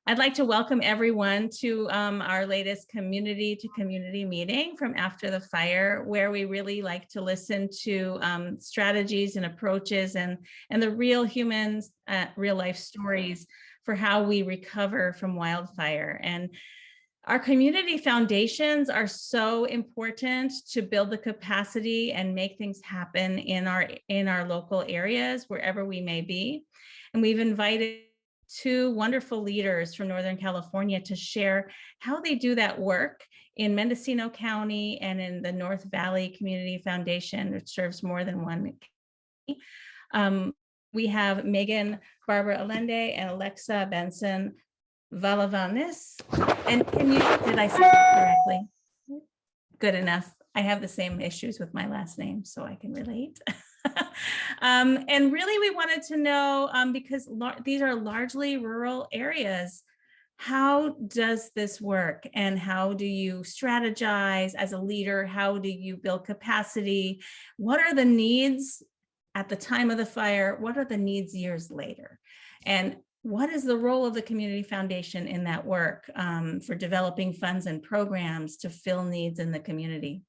I'd like to welcome everyone to our latest community-to-community meeting from After the Fire, where we really like to listen to strategies and approaches and the real humans, real life stories for how we recover from wildfire. And our community foundations are so important to build the capacity and make things happen in our local areas, wherever we may be. And we've invited two wonderful leaders from Northern California to share how they do that work in Mendocino County and in the North Valley Community Foundation, which serves more than one county. We have Megan Barber Allende and Alexa Benson-Valavanis. And did I say that correctly? Good enough. I have the same issues with my last name, so I can relate. And really, we wanted to know, because these are largely rural areas, how does this work and how do you strategize as a leader? How do you build capacity? What are the needs at the time of the fire? What are the needs years later? And what is the role of the community foundation in that work for developing funds and programs to fill needs in the community?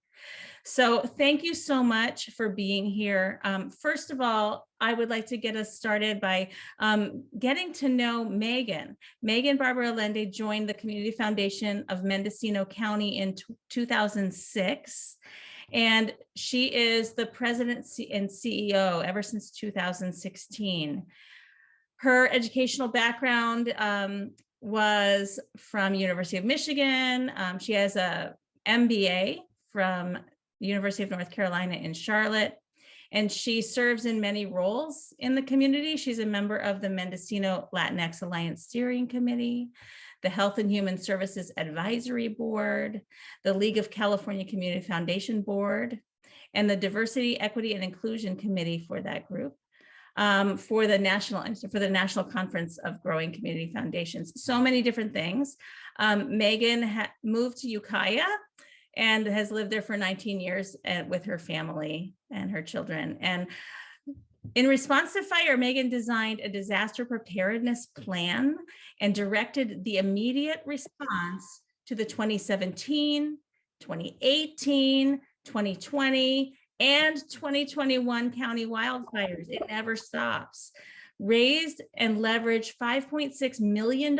So thank you so much for being here. First of all, I would like to get us started by getting to know Megan. Megan Barber Allende joined the Community Foundation of Mendocino County in 2006. And she is the president and CEO ever since 2016. Her educational background was from University of Michigan. She has a MBA from University of North Carolina in Charlotte, and she serves in many roles in the community. She's a member of the Mendocino Latinx Alliance Steering Committee, the Health and Human Services Advisory Board, the League of California Community Foundation Board, and the Diversity, Equity, and Inclusion Committee for that group. For the National Conference of Growing Community Foundations. So many different things. Megan moved to Ukiah and has lived there for 19 years with her family and her children. And in response to fire, Megan designed a disaster preparedness plan and directed the immediate response to the 2017, 2018, 2020, and 2021 county wildfires. It never stops. Raised and leveraged $5.6 million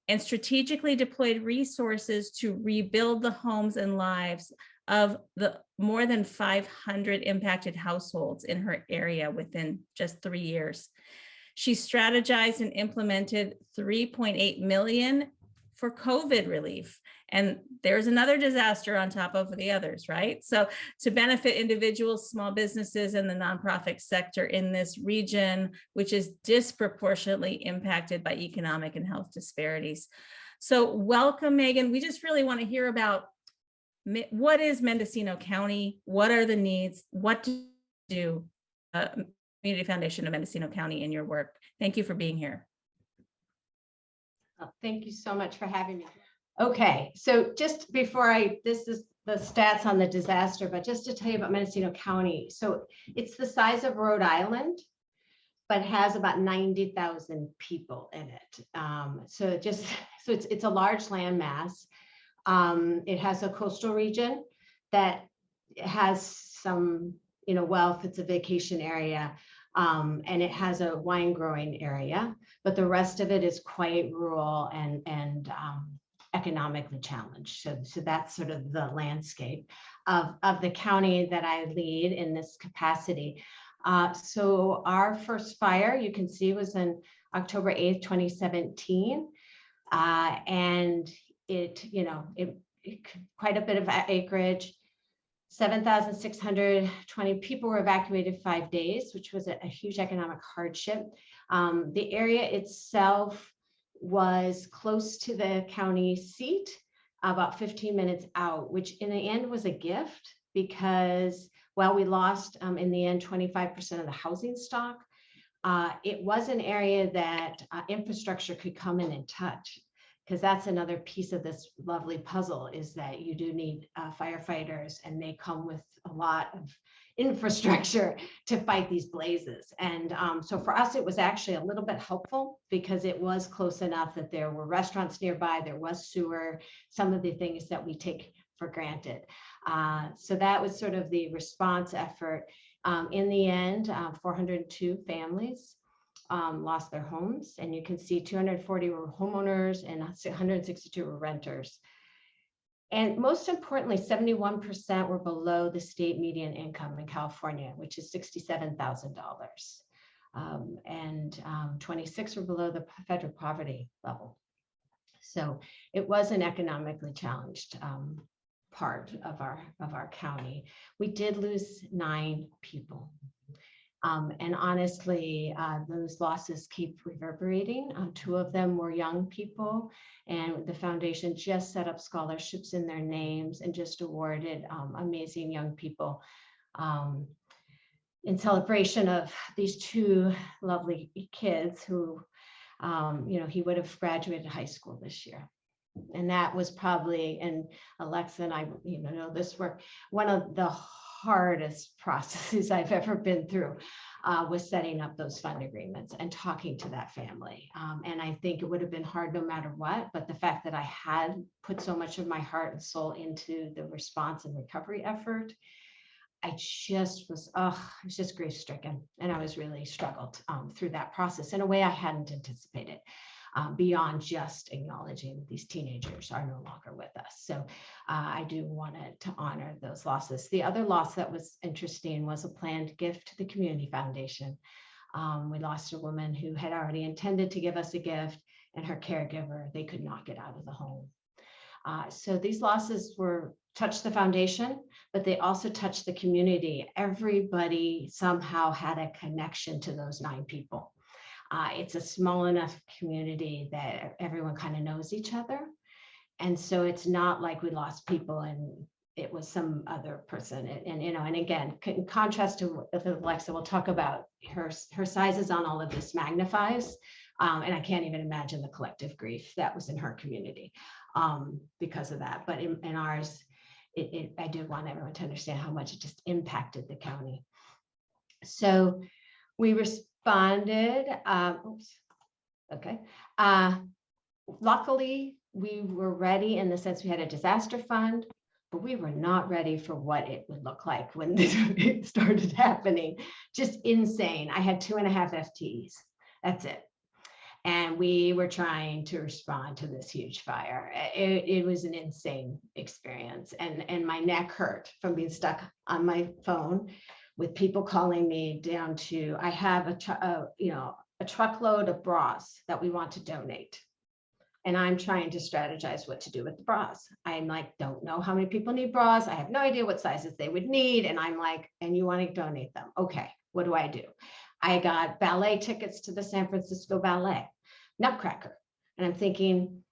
and strategically deployed resources to rebuild the homes and lives of the more than 500 impacted households in her area within just 3 years. She strategized and implemented $3.8 million for COVID relief. And there's another disaster on top of the others, right? So to benefit individuals, small businesses, and the nonprofit sector in this region, which is disproportionately impacted by economic and health disparities. So welcome, Megan. We just really want to hear about what is Mendocino County? What are the needs? What do you do, Community Foundation of Mendocino County, in your work? Thank you for being here. Oh, thank you so much for having me. Okay, so just before this is the stats on the disaster, but just to tell you about Mendocino County. So it's the size of Rhode Island, but has about 90,000 people in it. So it's a large landmass. It has a coastal region that has some, wealth. It's a vacation area. And it has a wine growing area, but the rest of it is quite rural and economically challenged. So that's sort of the landscape of the county that I lead in this capacity. So our first fire, you can see, was in October 8th, 2017. And it quite a bit of acreage. 7,620 people were evacuated 5 days, which was a huge economic hardship. The area itself was close to the county seat, about 15 minutes out, which in the end was a gift because while we lost in the end 25% of the housing stock, it was an area that infrastructure could come in and touch. because that's another piece of this lovely puzzle, is that you do need firefighters, and they come with a lot of infrastructure to fight these blazes. And so for us, it was actually a little bit helpful because it was close enough that there were restaurants nearby, there was sewer, some of the things that we take for granted. So that was sort of the response effort. In the end, 402 families lost their homes, and you can see 240 were homeowners and 162 were renters. And most importantly, 71% were below the state median income in California, which is $67,000. And 26 were below the federal poverty level. So it was an economically challenged part of our county. We did lose 9 people. And honestly, those losses keep reverberating. 2 of them were young people, and the foundation just set up scholarships in their names and just awarded amazing young people in celebration of these 2 lovely kids who, he would have graduated high school this year. And that was probably, and Alexa and I, know this work, one of the hardest processes I've ever been through was setting up those fund agreements and talking to that family. And I think it would have been hard no matter what, but the fact that I had put so much of my heart and soul into the response and recovery effort, I just was, I was just grief stricken, and I was really struggled through that process in a way I hadn't anticipated. Beyond just acknowledging these teenagers are no longer with us. So I do want to honor those losses. The other loss that was interesting was a planned gift to the Community Foundation. We lost a woman who had already intended to give us a gift, and her caregiver, they could not get out of the home. So these losses touched the foundation, but they also touched the community. Everybody somehow had a connection to those 9 people. It's a small enough community that everyone kind of knows each other. And so it's not like we lost people and it was some other person. And again, in contrast to Alexa, we'll talk about her sizes on all of this magnifies. And I can't even imagine the collective grief that was in her community because of that. But in ours, I do want everyone to understand how much it just impacted the county. So we responded. Luckily, we were ready in the sense we had a disaster fund, but we were not ready for what it would look like when this started happening. Just insane. I had 2.5 FTEs. That's it. And we were trying to respond to this huge fire. It was an insane experience. And my neck hurt from being stuck on my phone with people calling me down to, I have a truckload of bras that we want to donate. And I'm trying to strategize what to do with the bras. I'm like, don't know how many people need bras. I have no idea what sizes they would need. And I'm like, and you want to donate them? Okay, what do I do? I got ballet tickets to the San Francisco Ballet, Nutcracker. And I'm thinking,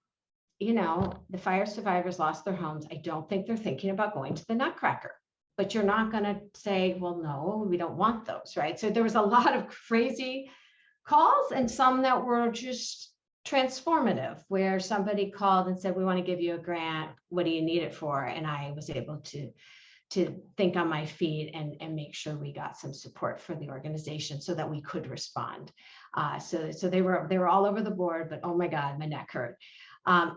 the fire survivors lost their homes. I don't think they're thinking about going to the Nutcracker. But you're not going to say, well, no, we don't want those, right? So there was a lot of crazy calls and some that were just transformative, where somebody called and said, we want to give you a grant. What do you need it for? And I was able to think on my feet and make sure we got some support for the organization so that we could respond. So they were all over the board, but oh my God, my neck hurt.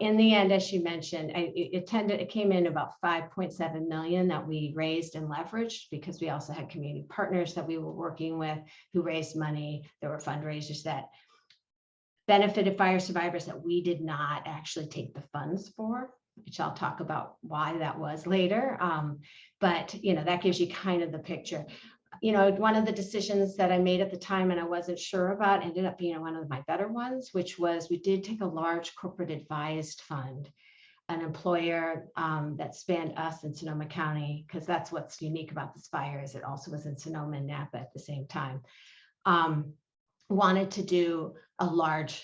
In the end, as she mentioned, it came in about 5.7 million that we raised and leveraged, because we also had community partners that we were working with who raised money. There were fundraisers that benefited fire survivors that we did not actually take the funds for, which I'll talk about why that was later. But that gives you kind of the picture. One of the decisions that I made at the time and I wasn't sure about ended up being one of my better ones, which was we did take a large corporate advised fund, an employer that spanned us in Sonoma County, because that's what's unique about this fire is it also was in Sonoma and Napa at the same time, wanted to do a large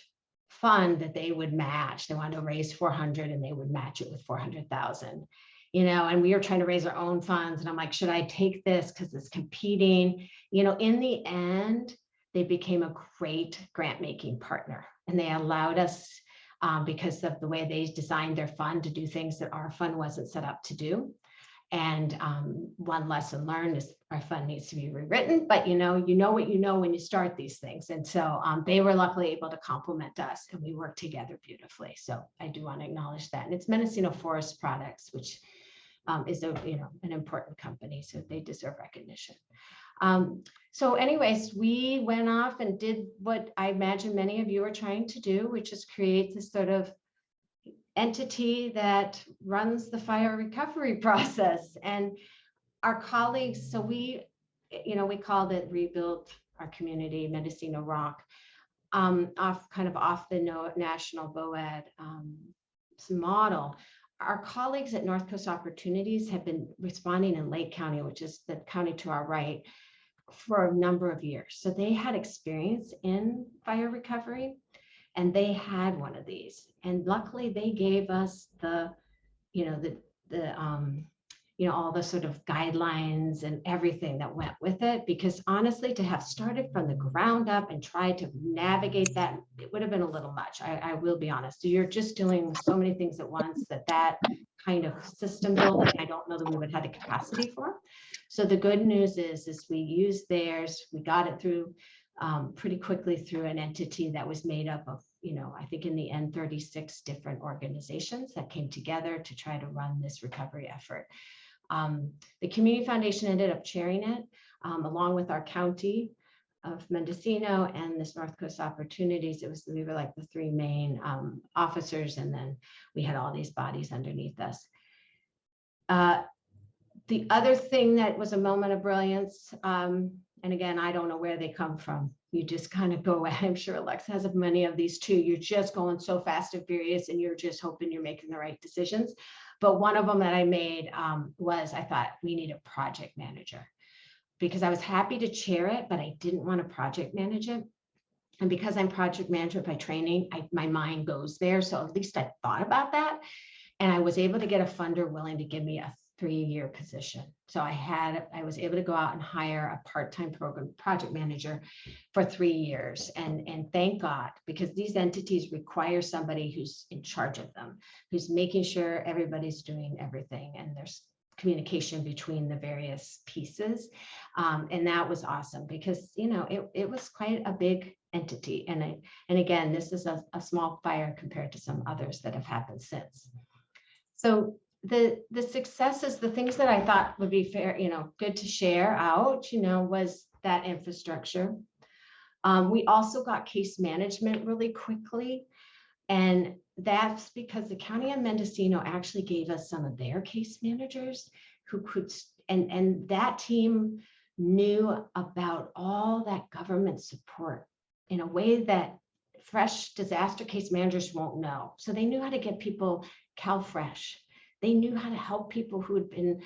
fund that they would match. They wanted to raise 400 and they would match it with 400,000. And we were trying to raise our own funds. And I'm like, should I take this? Because it's competing. In the end, they became a great grant making partner. And they allowed us because of the way they designed their fund to do things that our fund wasn't set up to do. And one lesson learned is our fund needs to be rewritten, but you know what you know when you start these things. And so they were luckily able to complement us, and we worked together beautifully. So I do want to acknowledge that. And it's Mendocino Forest Products, which is an important company, so they deserve recognition. So anyways, we went off and did what I imagine many of you are trying to do, which is create this sort of entity that runs the fire recovery process. And our colleagues, so we called it Rebuild Our Community, Mendocino Rock, off the national BOED model. Our colleagues at North Coast Opportunities have been responding in Lake County, which is the county to our right, for a number of years. So they had experience in fire recovery, and they had one of these. And luckily they gave us all the sort of guidelines and everything that went with it, because honestly, to have started from the ground up and tried to navigate that, it would have been a little much. I will be honest. You're just doing so many things at once that kind of system building, I don't know that we would have the capacity for. So the good news is we used theirs. We got it through pretty quickly through an entity that was made up of, I think in the end, 36 different organizations that came together to try to run this recovery effort. The Community Foundation ended up chairing it, along with our county of Mendocino and this North Coast Opportunities. We were like the three main officers, and then we had all these bodies underneath us. The other thing that was a moment of brilliance, and again, I don't know where they come from. You just kind of go, I'm sure Alexa has many of these too. You're just going so fast and furious, and you're just hoping you're making the right decisions. But one of them that I made was, I thought we need a project manager, because I was happy to chair it, but I didn't want to project manage it. And because I'm project manager by training, my mind goes there. So at least I thought about that. And I was able to get a funder willing to give me a 3-year position. So I was able to go out and hire a part-time program project manager for 3 years. And thank God, because these entities require somebody who's in charge of them, who's making sure everybody's doing everything, and there's communication between the various pieces. And that was awesome, because it was quite a big entity. And again, this is a small fire compared to some others that have happened since. So the successes, the things that I thought would be fair, good to share out, was that infrastructure. We also got case management really quickly. And that's because the County of Mendocino actually gave us some of their case managers who could, and that team knew about all that government support in a way that fresh disaster case managers won't know. So they knew how to get people CalFresh. They knew how to help people who had been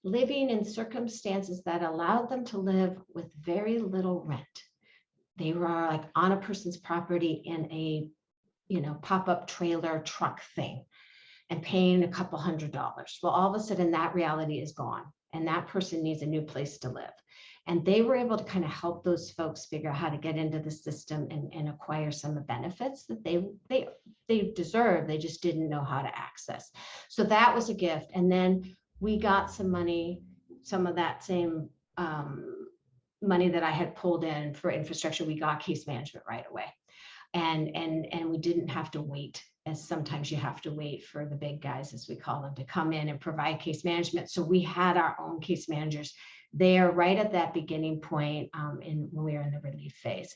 living in circumstances that allowed them to live with very little rent. They were like on a person's property in a pop-up trailer truck thing and paying a couple $100. Well, all of a sudden that reality is gone, and that person needs a new place to live. And they were able to kind of help those folks figure out how to get into the system and acquire some of the benefits that they deserve. They just didn't know how to access. So that was a gift. And then we got some money, some of that same money that I had pulled in for infrastructure. We got case management right away. And we didn't have to wait, as sometimes you have to wait for the big guys, as we call them, to come in and provide case management. So we had our own case managers there right at that beginning point when we were in the relief phase.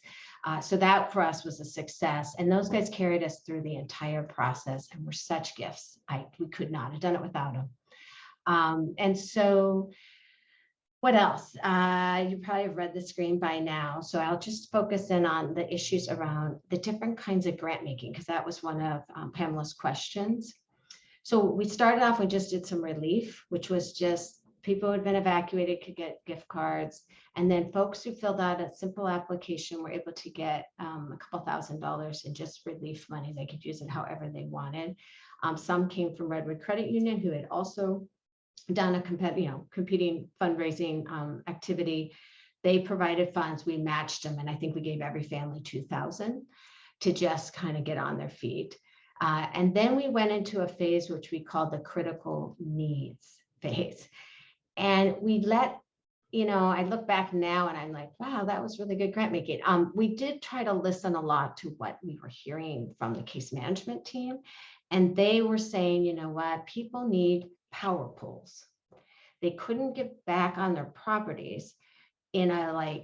So that for us was a success. And those guys carried us through the entire process and were such gifts. We could not have done it without them. And so what else? You probably have read the screen by now. So I'll just focus in on the issues around the different kinds of grant making, because that was one of Pamela's questions. So we started off, we just did some relief, which was just people who had been evacuated could get gift cards. And then folks who filled out a simple application were able to get a couple $1,000s in just relief money. They could use it however they wanted. Some came from Redwood Credit Union, who had also done a competing fundraising activity. They provided funds, we matched them, and I think we gave every family $2,000 to just kind of get on their feet. And then we went into a phase which we called the critical needs phase. And we let, I look back now and I'm like, wow, that was really good grant making. We did try to listen a lot to what we were hearing from the case management team. And they were saying, you know what, people need power poles. They couldn't get back on their properties in a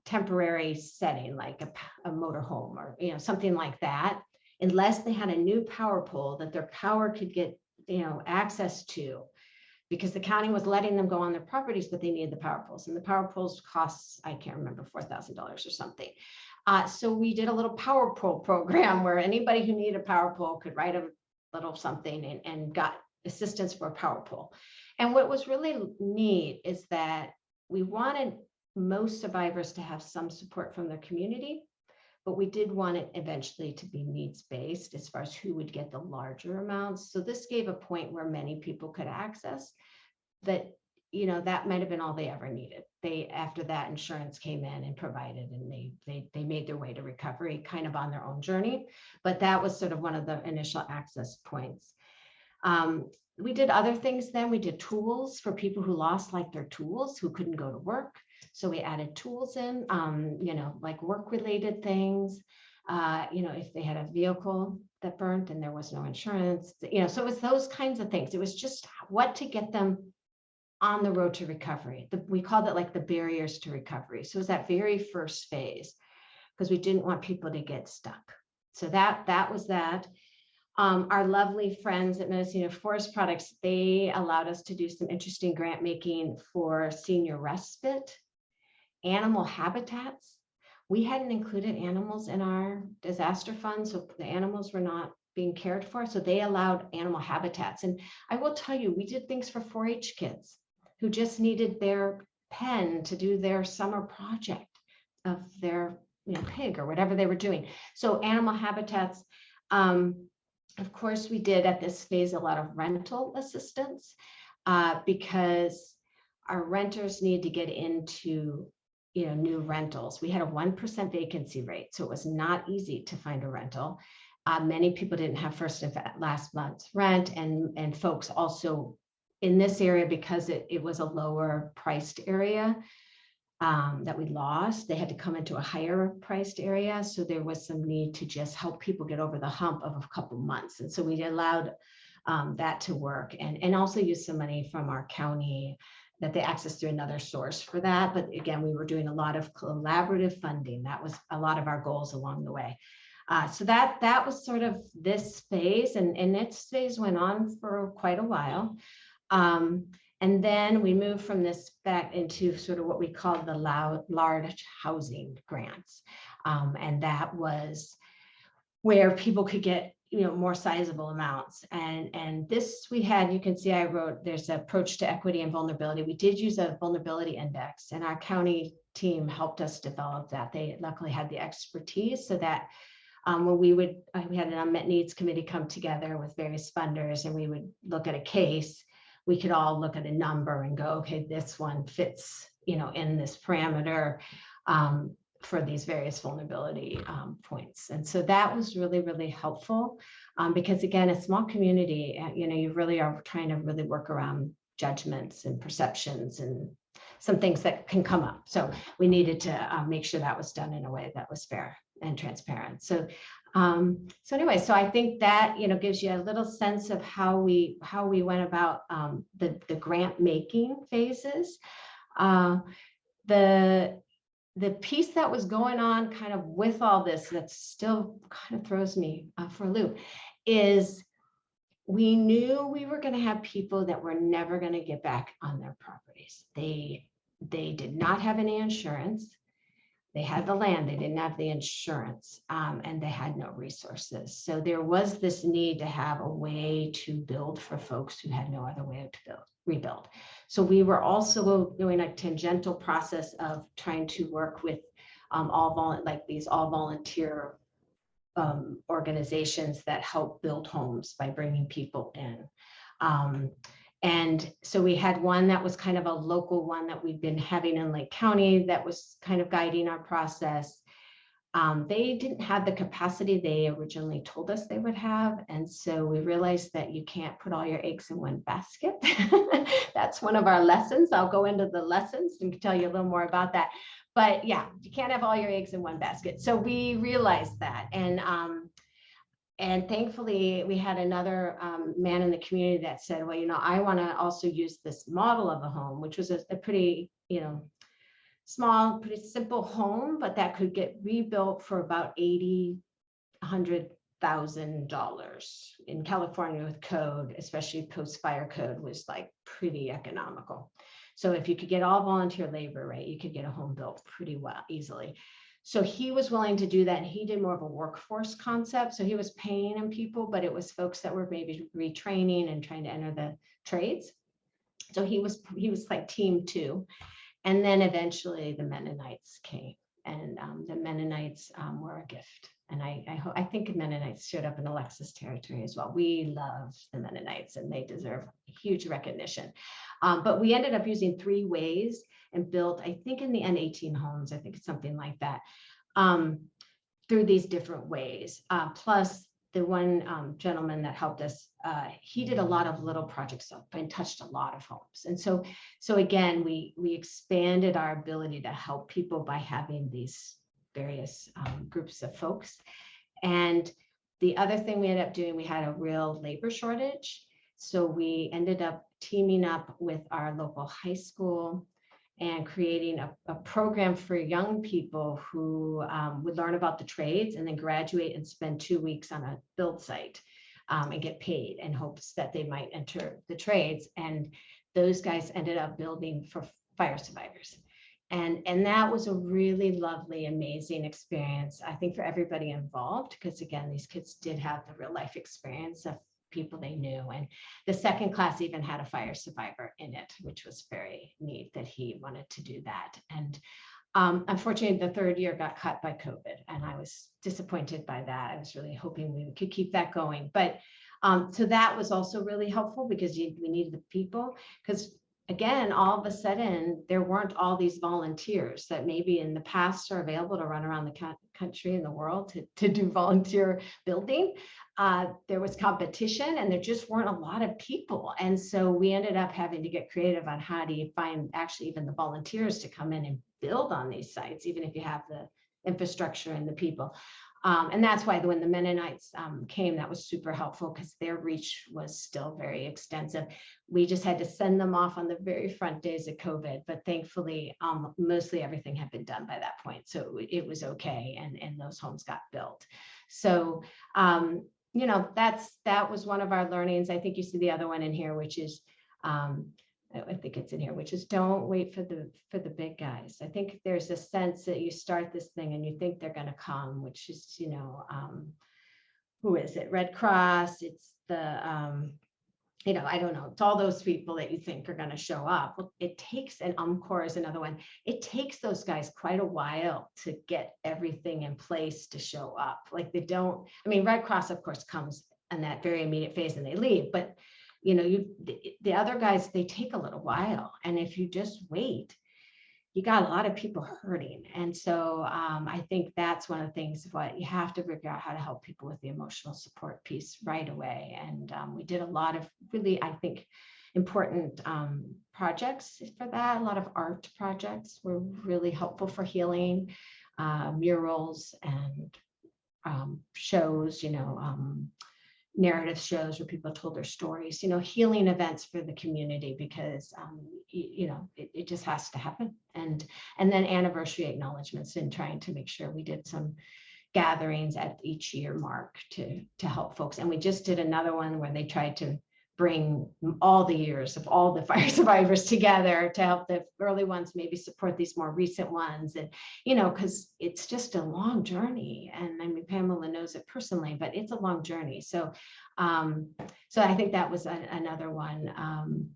temporary setting, like a motorhome or something like that, unless they had a new power pole that their power could get access to, because the county was letting them go on their properties, but they needed the power poles, and the power poles costs, I can't remember, $4,000 or something. So we did a little power pole program where anybody who needed a power pole could write a little something and got assistance for a power pole. And what was really neat is that we wanted most survivors to have some support from their community, but we did want it eventually to be needs-based as far as who would get the larger amounts. So this gave a point where many people could access that, that might have been all they ever needed. After that, insurance came in and provided, and they made their way to recovery kind of on their own journey. But that was sort of one of the initial access points. We did other things then. We did tools for people who lost their tools, who couldn't go to work. So we added tools in, like work-related things, if they had a vehicle that burnt and there was no insurance, so it was those kinds of things. It was just what to get them on the road to recovery. We called it the barriers to recovery. So it was that very first phase, because we didn't want people to get stuck. So that was that. Our lovely friends at Mendocino Forest Products, they allowed us to do some interesting grant making for senior respite, animal habitats. We hadn't included animals in our disaster fund, so the animals were not being cared for. So they allowed animal habitats. And I will tell you, we did things for 4-H kids who just needed their pen to do their summer project of their pig or whatever they were doing. So animal habitats. Of course, we did at this phase a lot of rental assistance because our renters need to get into new rentals. We had a 1% vacancy rate, so it was not easy to find a rental. Many people didn't have first and last month's rent, and folks also in this area, because it was a lower priced area that we lost, they had to come into a higher priced area. So there was some need to just help people get over the hump of a couple months. And so we allowed that to work, and also use some money from our county that they accessed through another source for that. But again, we were doing a lot of collaborative funding. That was a lot of our goals along the way. So that was sort of this phase, and its phase went on for quite a while. And then we moved from this back into sort of what we called the large housing grants. And that was where people could get more sizable amounts. And this we had, you can see I wrote, there's an approach to equity and vulnerability. We did use a vulnerability index, and our county team helped us develop that. They luckily had the expertise, so that when we had an unmet needs committee come together with various funders, and we would look at a case, we could all look at a number and go, okay, this one fits, in this parameter for these various vulnerability points. And so that was really, really helpful because again, a small community, you really are trying to really work around judgments and perceptions and some things that can come up. So we needed to make sure that was done in a way that was fair and transparent. So anyway, so I think that gives you a little sense of how we went about the grant making phases. The piece that was going on kind of with all this that still kind of throws me for a loop is we knew we were going to have people that were never going to get back on their properties. They did not have any insurance. They had the land, they didn't have the insurance, and they had no resources. So there was this need to have a way to build for folks who had no other way to rebuild. So we were also doing a tangential process of trying to work with all volunteer organizations that help build homes by bringing people in. And so we had one that was kind of a local one that we've been having in Lake County that was kind of guiding our process. They didn't have the capacity they originally told us they would have. And so we realized that you can't put all your eggs in one basket. That's one of our lessons. I'll go into the lessons and tell you a little more about that. But yeah, you can't have all your eggs in one basket. So we realized that. And thankfully, we had another man in the community that said, well, I want to also use this model of a home, which was a pretty, small, pretty simple home, but that could get rebuilt for about $100,000 in California with code, especially post-fire code, was like pretty economical. So if you could get all volunteer labor, right, you could get a home built pretty well, easily. So he was willing to do that. And he did more of a workforce concept. So he was paying in people, but it was folks that were maybe retraining and trying to enter the trades. So he was like team 2. And then eventually the Mennonites came, and the Mennonites were a gift. And I think Mennonites showed up in Alexis territory as well. We love the Mennonites and they deserve huge recognition. But we ended up using 3 ways and built, I think in the end, 18 homes. I think it's something like that, through these different ways. Plus the one gentleman that helped us, he did a lot of little projects and touched a lot of homes. And so again, we expanded our ability to help people by having these various groups of folks. And the other thing we ended up doing, we had a real labor shortage. So we ended up teaming up with our local high school and creating a program for young people who would learn about the trades and then graduate and spend 2 weeks on a build site and get paid in hopes that they might enter the trades. And those guys ended up building for fire survivors. And that was a really lovely, amazing experience, I think, for everybody involved, because again, these kids did have the real life experience of people they knew. And the second class even had a fire survivor in it, which was very neat that he wanted to do that. And unfortunately, the 3rd year got cut by COVID, and I was disappointed by that. I was really hoping we could keep that going. But so that was also really helpful because we needed the people, because again, all of a sudden, there weren't all these volunteers that maybe in the past are available to run around the country and the world to do volunteer building. There was competition and there just weren't a lot of people. And so we ended up having to get creative on how do you find actually even the volunteers to come in and build on these sites, even if you have the infrastructure and the people. And that's why when the Mennonites came, that was super helpful because their reach was still very extensive. We just had to send them off on the very front days of COVID, but thankfully, mostly everything had been done by that point. So it was okay. And those homes got built. So, that was one of our learnings. I think you see the other one in here, which is, I think it's in here, which is don't wait for the big guys. I think there's a sense that you start this thing and you think they're going to come, which is, who is it? Red Cross. It's the, I don't know. It's all those people that you think are going to show up. Well, it takes, and UMCOR is another one. It takes those guys quite a while to get everything in place to show up. Like Red Cross, of course, comes in that very immediate phase and they leave, but the other guys, they take a little while. And if you just wait, you got a lot of people hurting. And so I think that's one of the things, what you have to figure out how to help people with the emotional support piece right away. And we did a lot of really, I think, important projects for that. A lot of art projects were really helpful for healing, murals and shows, narrative shows where people told their stories, healing events for the community, because, it just has to happen. And then anniversary acknowledgements, and trying to make sure we did some gatherings at each year mark to help folks. And we just did another one where they tried to bring all the years of all the fire survivors together to help the early ones maybe support these more recent ones. And, because it's just a long journey. And I mean, Pamela knows it personally, but it's a long journey. So, so I think that was another one.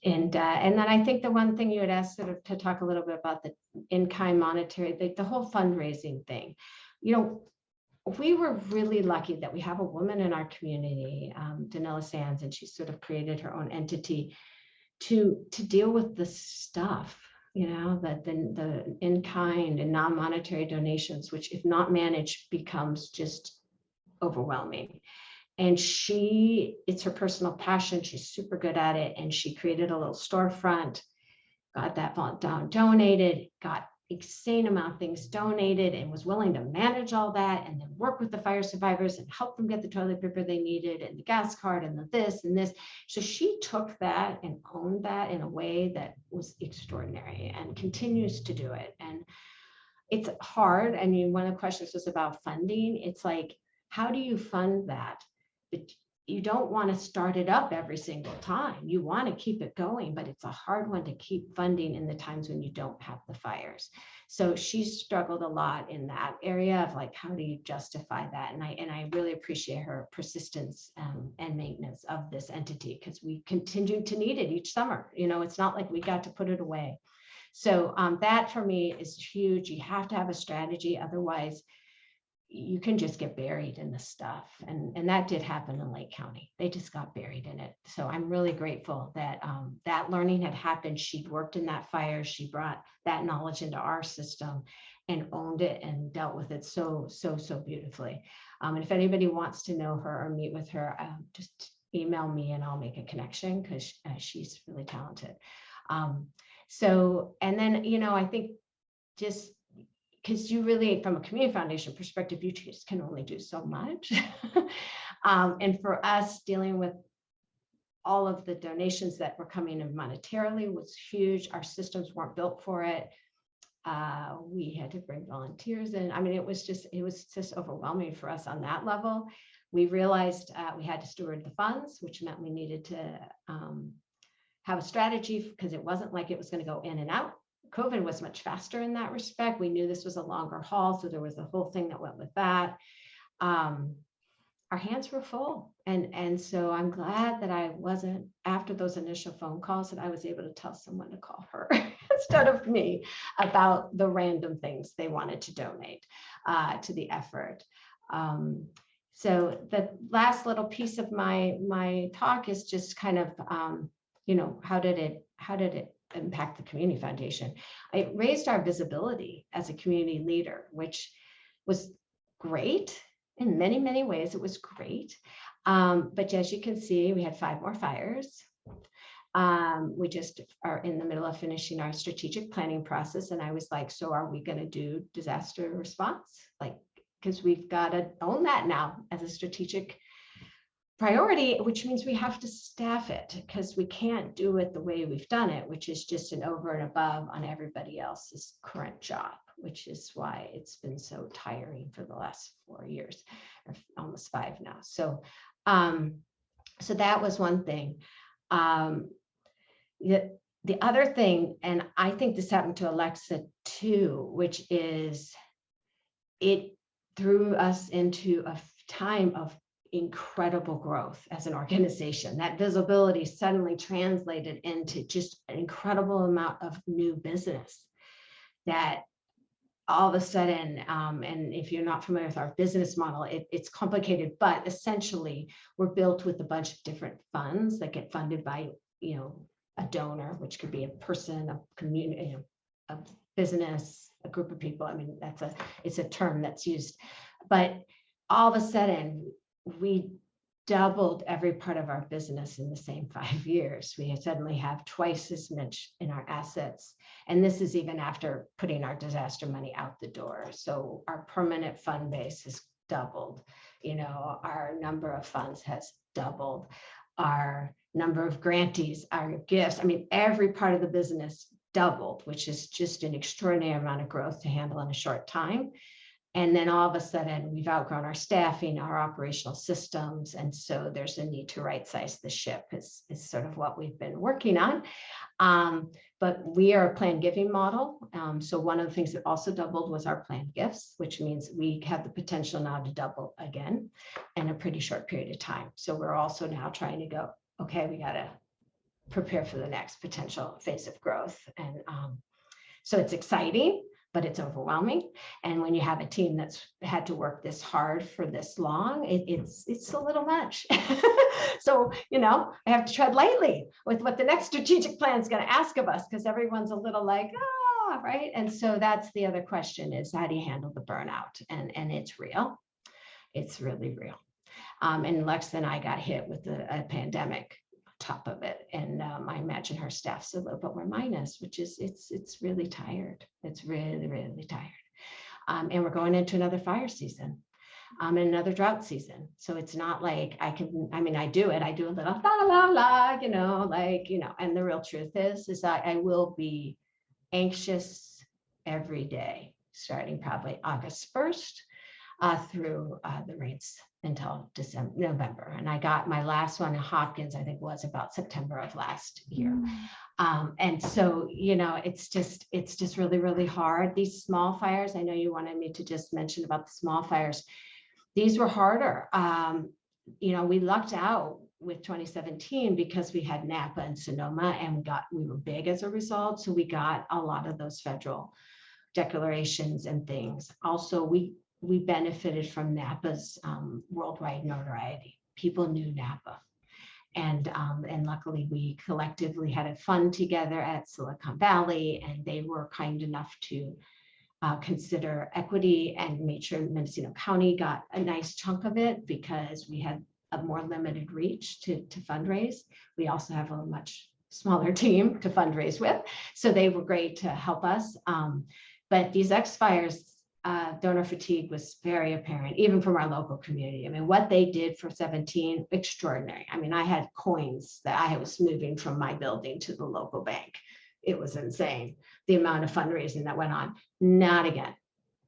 And then I think the one thing you had asked sort of to talk a little bit about the in-kind monetary, the whole fundraising thing, we were really lucky that we have a woman in our community, Danella Sands, and she sort of created her own entity to deal with the stuff you know, that the in-kind and non-monetary donations, which if not managed becomes just overwhelming. And it's her personal passion. She's super good at it. And she created a little storefront, got that donated, got insane amount of things donated, and was willing to manage all that and then work with the fire survivors and help them get the toilet paper they needed and the gas card and the this and this. So she took that and owned that in a way that was extraordinary and continues to do it. And it's hard. I mean, one of the questions was about funding. It's like, how do you fund that? But you don't want to start it up every single time. You want to keep it going, but it's a hard one to keep funding in the times when you don't have the fires. So she's struggled a lot in that area of like, how do you justify that? And I really appreciate her persistence and maintenance of this entity, because we continue to need it each summer. You know, it's not like we got to put it away. So that for me is huge. You have to have a strategy. Otherwise, you can just get buried in the stuff. And that did happen in Lake County. They just got buried in it. So I'm really grateful that that learning had happened. She'd worked in that fire. She brought that knowledge into our system and owned it and dealt with it so beautifully. And if anybody wants to know her or meet with her, just email me and I'll make a connection, because she's really talented. So, and then, you know, I think just because you really, from a community foundation perspective, you just can only do so much. And for us, dealing with all of the donations that were coming in monetarily was huge. Our systems weren't built for it. We had to bring volunteers in. I mean, it was just overwhelming for us on that level. We realized we had to steward the funds, which meant we needed to have a strategy, because it wasn't like it was going to go in and out. COVID was much faster in that respect. We knew this was a longer haul, so there was a whole thing that went with that. Our hands were full. And so I'm glad that I wasn't, after those initial phone calls, that I was able to tell someone to call her instead of me about the random things they wanted to donate to the effort. So the last little piece of my talk is just kind of, you know, how did it impact the community foundation? It raised our visibility as a community leader, which was great in many, many ways. It was great. But as you can see, we had 5 more fires. We just are in the middle of finishing our strategic planning process. And I was like, so are we going to do disaster response? Like, because we've got to own that now as a strategic priority, which means we have to staff it, because we can't do it the way we've done it, which is just an over and above on everybody else's current job, which is why it's been so tiring for the last 4 years, or almost 5 now. So, so that was one thing. The other thing, and I think this happened to Alexa too, which is it threw us into a time of incredible growth as an organization. That visibility suddenly translated into just an incredible amount of new business that all of a sudden, and if you're not familiar with our business model, it's complicated, but essentially we're built with a bunch of different funds that get funded by, you know, a donor, which could be a person, a community, you know, a business, a group of people. I mean, it's a term that's used, but all of a sudden we doubled every part of our business in the same 5 years. We suddenly have twice as much in our assets. And this is even after putting our disaster money out the door. So our permanent fund base has doubled. You know, our number of funds has doubled. Our number of grantees, our gifts, I mean, every part of the business doubled, which is just an extraordinary amount of growth to handle in a short time. And then all of a sudden we've outgrown our staffing, our operational systems. And so there's a need to right size the ship is sort of what we've been working on. But we are a planned giving model. So one of the things that also doubled was our planned gifts, which means we have the potential now to double again in a pretty short period of time. So we're also now trying to go, okay, we got to prepare for the next potential phase of growth. And so it's exciting. but it's overwhelming. And when you have a team that's had to work this hard for this long, it's a little much. So, I have to tread lightly with what the next strategic plan is going to ask of us, because everyone's a little like, right. And so that's the other question, is how do you handle the burnout? And it's real. It's really real. And Lex and I got hit with a pandemic on top of it. And I imagine her staff's a little bit more minus, which is, it's really tired. It's really, really tired. And we're going into another fire season, and another drought season. So it's not like I do a little la, la, la, and the real truth is that I will be anxious every day, starting probably August 1st through the rains until November. And I got my last one in Hopkins, I think was about September of last year. And so, it's just really, really hard. These small fires, I know you wanted me to just mention about the small fires. These were harder. We lucked out with 2017 because we had Napa and Sonoma, and we were big as a result. So we got a lot of those federal declarations and things. Also, we benefited from Napa's worldwide notoriety. People knew Napa. And luckily we collectively had a fund together at Silicon Valley, and they were kind enough to consider equity and made sure Mendocino County got a nice chunk of it, because we had a more limited reach to fundraise. We also have a much smaller team to fundraise with. So they were great to help us. But these X fires, donor fatigue was very apparent, even from our local community. What they did for 17, extraordinary. I had coins that I was moving from my building to the local bank. It was insane, the amount of fundraising that went on. Not again.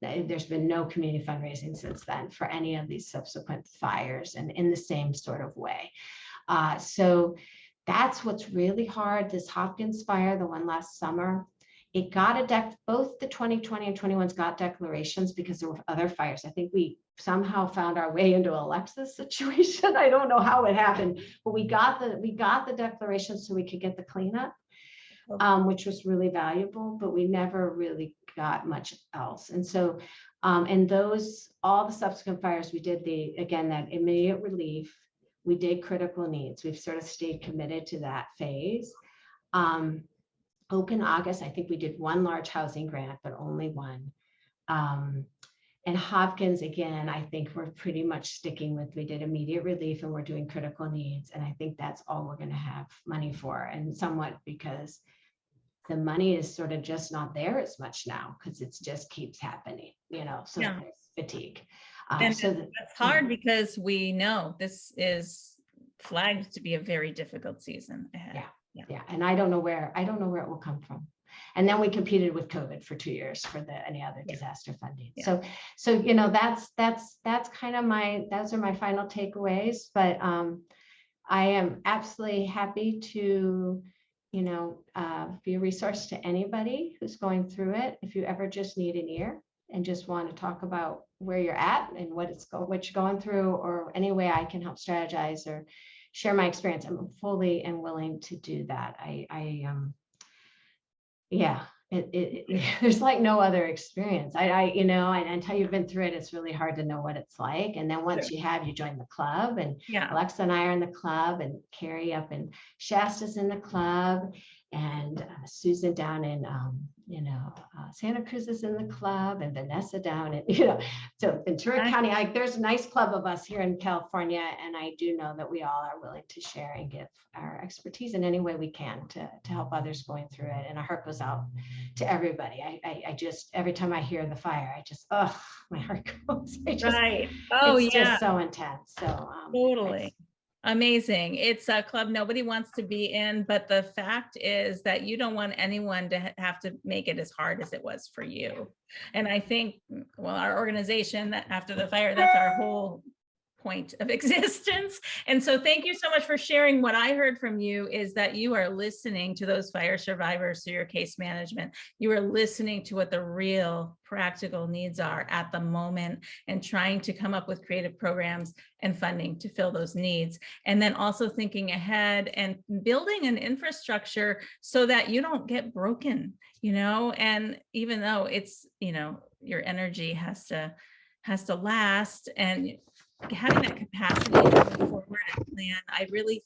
There's been no community fundraising since then for any of these subsequent fires, and in the same sort of way. So that's what's really hard. This Hopkins fire, the one last summer, it got both the 2020 and 21s got declarations because there were other fires. I think we somehow found our way into Alexa's situation. I don't know how it happened, but we got the declarations so we could get the cleanup, which was really valuable, but we never really got much else. And so, and all the subsequent fires, we did that immediate relief. We did critical needs. We've sort of stayed committed to that phase. Open August, I think we did one large housing grant, but only one. And Hopkins, again, I think we're pretty much sticking with, we did immediate relief and we're doing critical needs. And I think that's all we're going to have money for, and somewhat because the money is sort of just not there as much now, because it just keeps happening, so there's fatigue. And that's hard because we know this is flagged to be a very difficult season ahead. Yeah. And I don't know where it will come from. And then we competed with COVID for 2 years for any other disaster funding. So that's kind of those are my final takeaways. But I am absolutely happy to, be a resource to anybody who's going through it. If you ever just need an ear and just want to talk about where you're at and what you're going through, or any way I can help strategize or share my experience, I'm fully and willing to do that. There's like no other experience. Until you've been through it, it's really hard to know what it's like. And then once you join the club, and Alexa and I are in the club, and Carrie up in Shasta's in the club, and Susan down in Santa Cruz is in the club, and Vanessa down in so Ventura County. There's a nice club of us here in California, and I do know that we all are willing to share and give our expertise in any way we can to help others going through it. And our heart goes out to everybody. I just, every time I hear the fire, my heart goes. It's just so intense. So totally. Amazing. It's a club nobody wants to be in, but the fact is that you don't want anyone to have to make it as hard as it was for you. And I think, our organization, that after the fire, that's our whole point of existence. And so thank you so much for sharing. What I heard from you is that you are listening to those fire survivors through your case management. You are listening to what the real practical needs are at the moment and trying to come up with creative programs and funding to fill those needs. And then also thinking ahead and building an infrastructure so that you don't get broken, and even though it's, your energy has to last, and having that capacity to move forward and plan. I really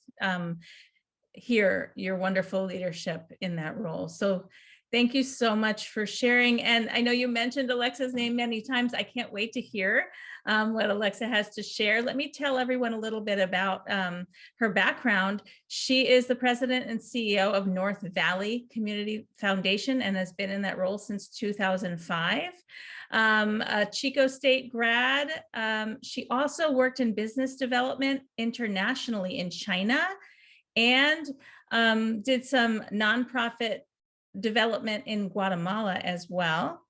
hear your wonderful leadership in that role. So thank you so much for sharing. And I know you mentioned Alexa's name many times. I can't wait to hear what Alexa has to share. Let me tell everyone a little bit about her background. She is the president and CEO of North Valley Community Foundation and has been in that role since 2005. A Chico State grad. She also worked in business development internationally in China and did some nonprofit development in Guatemala as well.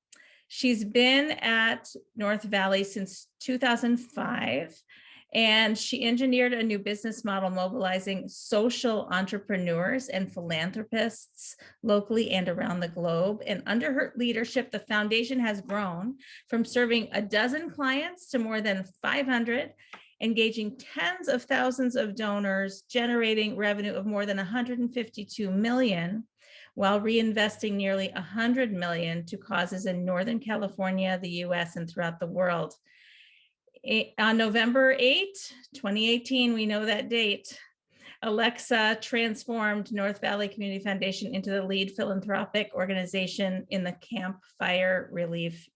She's been at North Valley since 2005, and she engineered a new business model mobilizing social entrepreneurs and philanthropists locally and around the globe. And under her leadership, the foundation has grown from serving 12 clients to more than 500, engaging tens of thousands of donors, generating revenue of more than 152 million, while reinvesting nearly 100 million to causes in Northern California, the US, and throughout the world. On November 8, 2018, we know that date, Alexa transformed North Valley Community Foundation into the lead philanthropic organization in the Camp Fire relief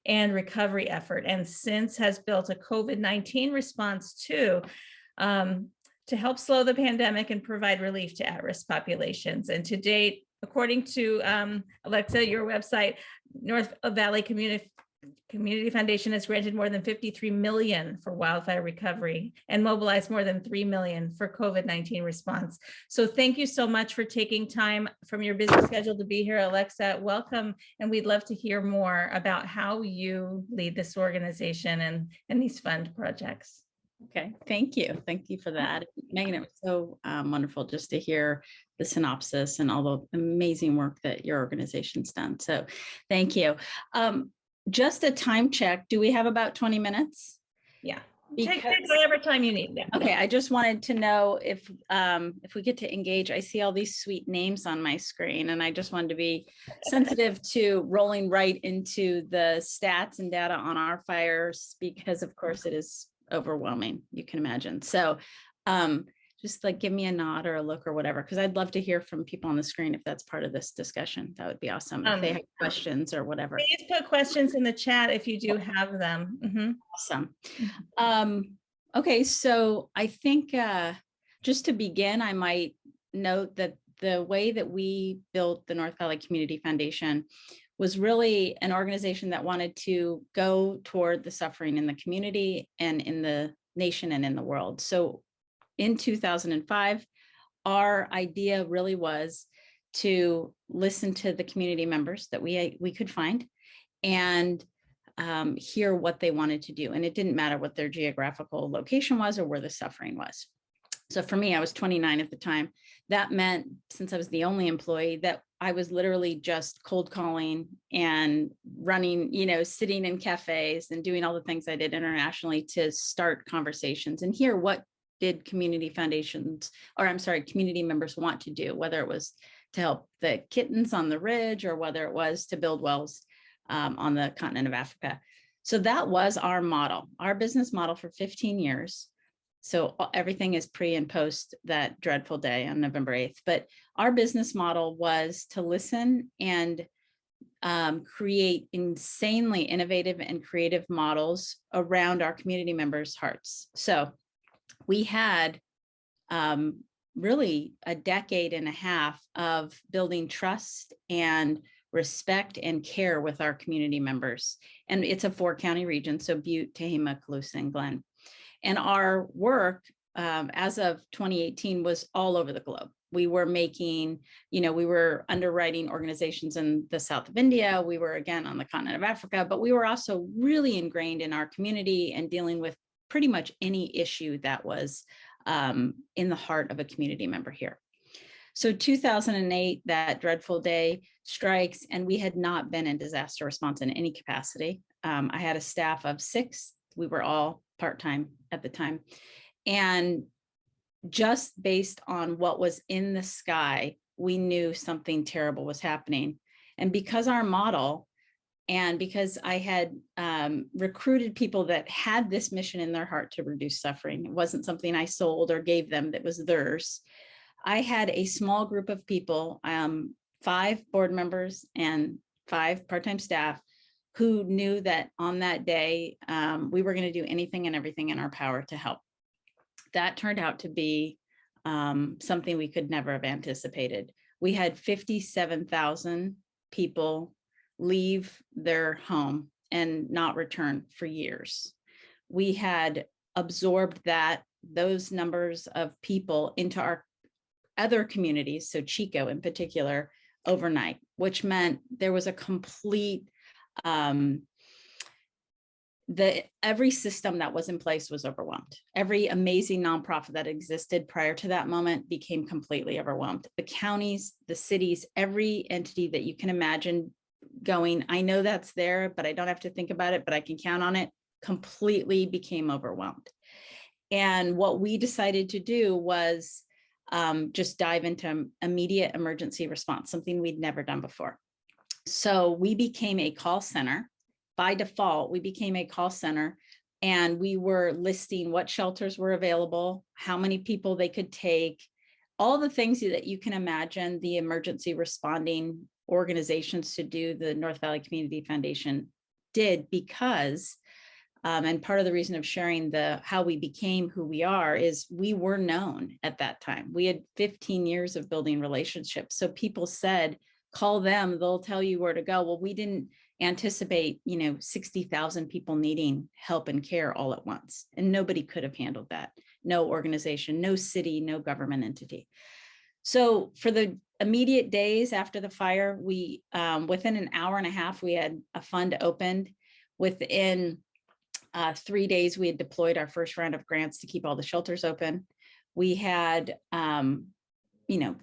and recovery effort, and since has built a COVID-19 response too, to help slow the pandemic and provide relief to at-risk populations. And to date, according to Alexa, your website, North Valley Community Foundation has granted more than 53 million for wildfire recovery and mobilized more than 3 million for COVID-19 response. So thank you so much for taking time from your busy schedule to be here, Alexa. Welcome, and we'd love to hear more about how you lead this organization and these fund projects. Okay, thank you. Thank you for that. Megan, it was so wonderful just to hear the synopsis and all the amazing work that your organization's done. So thank you. Just a time check. Do we have about 20 minutes? Yeah. Take whatever time you need. Yeah. Okay, I just wanted to know if we get to engage. I see all these sweet names on my screen, and I just wanted to be sensitive to rolling right into the stats and data on our fires, because of course it is overwhelming, you can imagine. So just like give me a nod or a look or whatever, because I'd love to hear from people on the screen if that's part of this discussion. That would be awesome. If they have questions or whatever. Please put questions in the chat if you do have them. Awesome. Okay, so I think just to begin, I might note that the way that we built the North Valley Community Foundation was really an organization that wanted to go toward the suffering in the community and in the nation and in the world. So in 2005, our idea really was to listen to the community members that we could find and hear what they wanted to do. And it didn't matter what their geographical location was or where the suffering was. So for me, I was 29 at the time. That meant, since I was the only employee, that I was literally just cold calling and running, sitting in cafes and doing all the things I did internationally to start conversations and hear what did community members want to do, whether it was to help the kittens on the ridge or whether it was to build wells on the continent of Africa. So that was our model, our business model for 15 years. So everything is pre and post that dreadful day on November 8th. But our business model was to listen and create insanely innovative and creative models around our community members' hearts. So we had really a decade and a half of building trust and respect and care with our community members. And it's a 4-county region, so Butte, Tehama, Colusa, and Glenn. And our work as of 2018 was all over the globe. We were making, we were underwriting organizations in the south of India. We were again on the continent of Africa, but we were also really ingrained in our community and dealing with pretty much any issue that was in the heart of a community member here. So 2008, that dreadful day strikes, and we had not been in disaster response in any capacity. I had a staff of 6. We were all part-time at the time. And just based on what was in the sky, we knew something terrible was happening. And because our model, and because I had recruited people that had this mission in their heart to reduce suffering, it wasn't something I sold or gave them, that was theirs. I had a small group of people, 5 board members and 5 part-time staff, who knew that on that day, we were going to do anything and everything in our power to help. That turned out to be something we could never have anticipated. We had 57,000 people leave their home and not return for years. We had absorbed those numbers of people into our other communities, so Chico in particular, overnight, which meant there was a complete, every system that was in place was overwhelmed. Every amazing nonprofit that existed prior to that moment became completely overwhelmed. The counties, the cities, every entity that you can imagine going, I know that's there, but I don't have to think about it, but I can count on it, completely became overwhelmed. And what we decided to do was just dive into immediate emergency response, something we'd never done before. So we became a call center. By default, we became a call center, and we were listing what shelters were available, how many people they could take, all the things that you can imagine the emergency responding organizations to do, the North Valley Community Foundation did, because and part of the reason of sharing how we became who we are is we were known at that time. We had 15 years of building relationships. So people said, call them, they'll tell you where to go. Well, we didn't anticipate, 60,000 people needing help and care all at once. And nobody could have handled that. No organization, no city, no government entity. So for the immediate days after the fire, we, within an hour and a half, we had a fund opened. Within 3 days, we had deployed our first round of grants to keep all the shelters open. We had,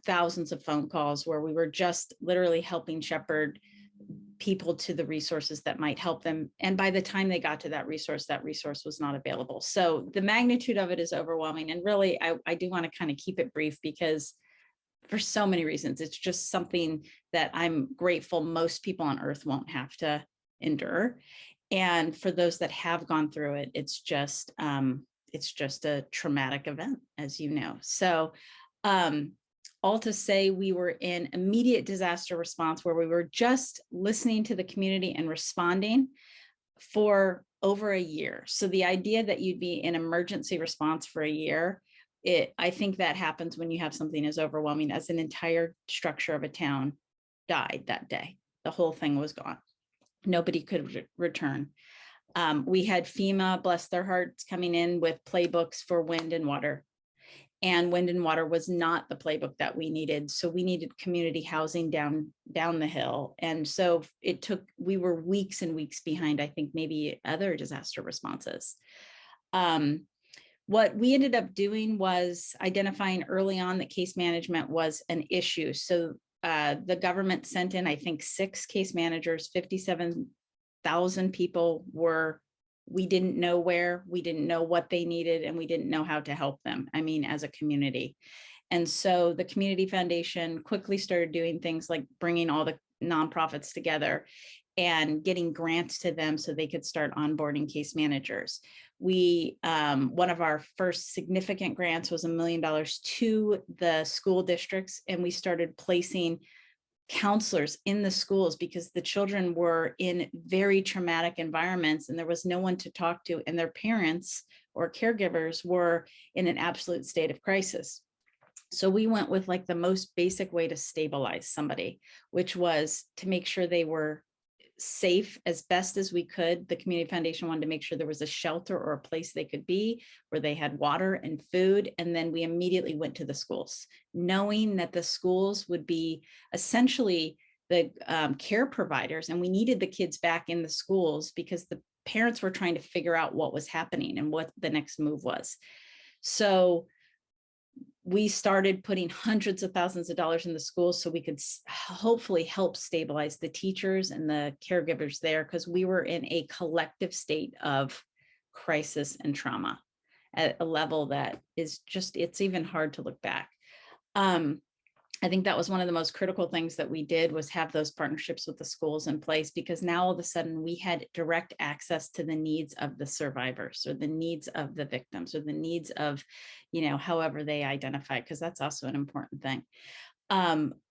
thousands of phone calls where we were just literally helping shepherd people to the resources that might help them. And by the time they got to that resource was not available. So the magnitude of it is overwhelming. And really, I do want to kind of keep it brief, because for so many reasons, it's just something that I'm grateful most people on earth won't have to endure. And for those that have gone through it, it's just a traumatic event, as you know. So all to say, we were in immediate disaster response, where we were just listening to the community and responding for over a year. So the idea that you'd be in emergency response for a year, I think that happens when you have something as overwhelming as an entire structure of a town died that day. The whole thing was gone. Nobody could return. We had FEMA, bless their hearts, coming in with playbooks for wind and water. And wind and water was not the playbook that we needed. So we needed community housing down the hill. And so we were weeks and weeks behind, I think, maybe other disaster responses. What we ended up doing was identifying early on that case management was an issue. So the government sent in, I think, 6 case managers, 57,000 people we didn't know where, we didn't know what they needed, and we didn't know how to help them, as a community. And so the Community Foundation quickly started doing things like bringing all the nonprofits together and getting grants to them so they could start onboarding case managers. We, one of our first significant grants was $1 million to the school districts, and we started placing counselors in the schools because the children were in very traumatic environments and there was no one to talk to, and their parents or caregivers were in an absolute state of crisis. So we went with like the most basic way to stabilize somebody, which was to make sure they were safe as best as we could. The Community Foundation wanted to make sure there was a shelter or a place they could be where they had water and food. And then we immediately went to the schools, knowing that the schools would be essentially the care providers. And we needed the kids back in the schools because parents were trying to figure out what was happening and what the next move was. So we started putting hundreds of thousands of dollars in the schools so we could hopefully help stabilize the teachers and the caregivers there, because we were in a collective state of crisis and trauma at a level that is just, it's even hard to look back. I think that was one of the most critical things that we did, was have those partnerships with the schools in place, because now all of a sudden we had direct access to the needs of the survivors, or the needs of the victims, or the needs of, however they identify, because that's also an important thing.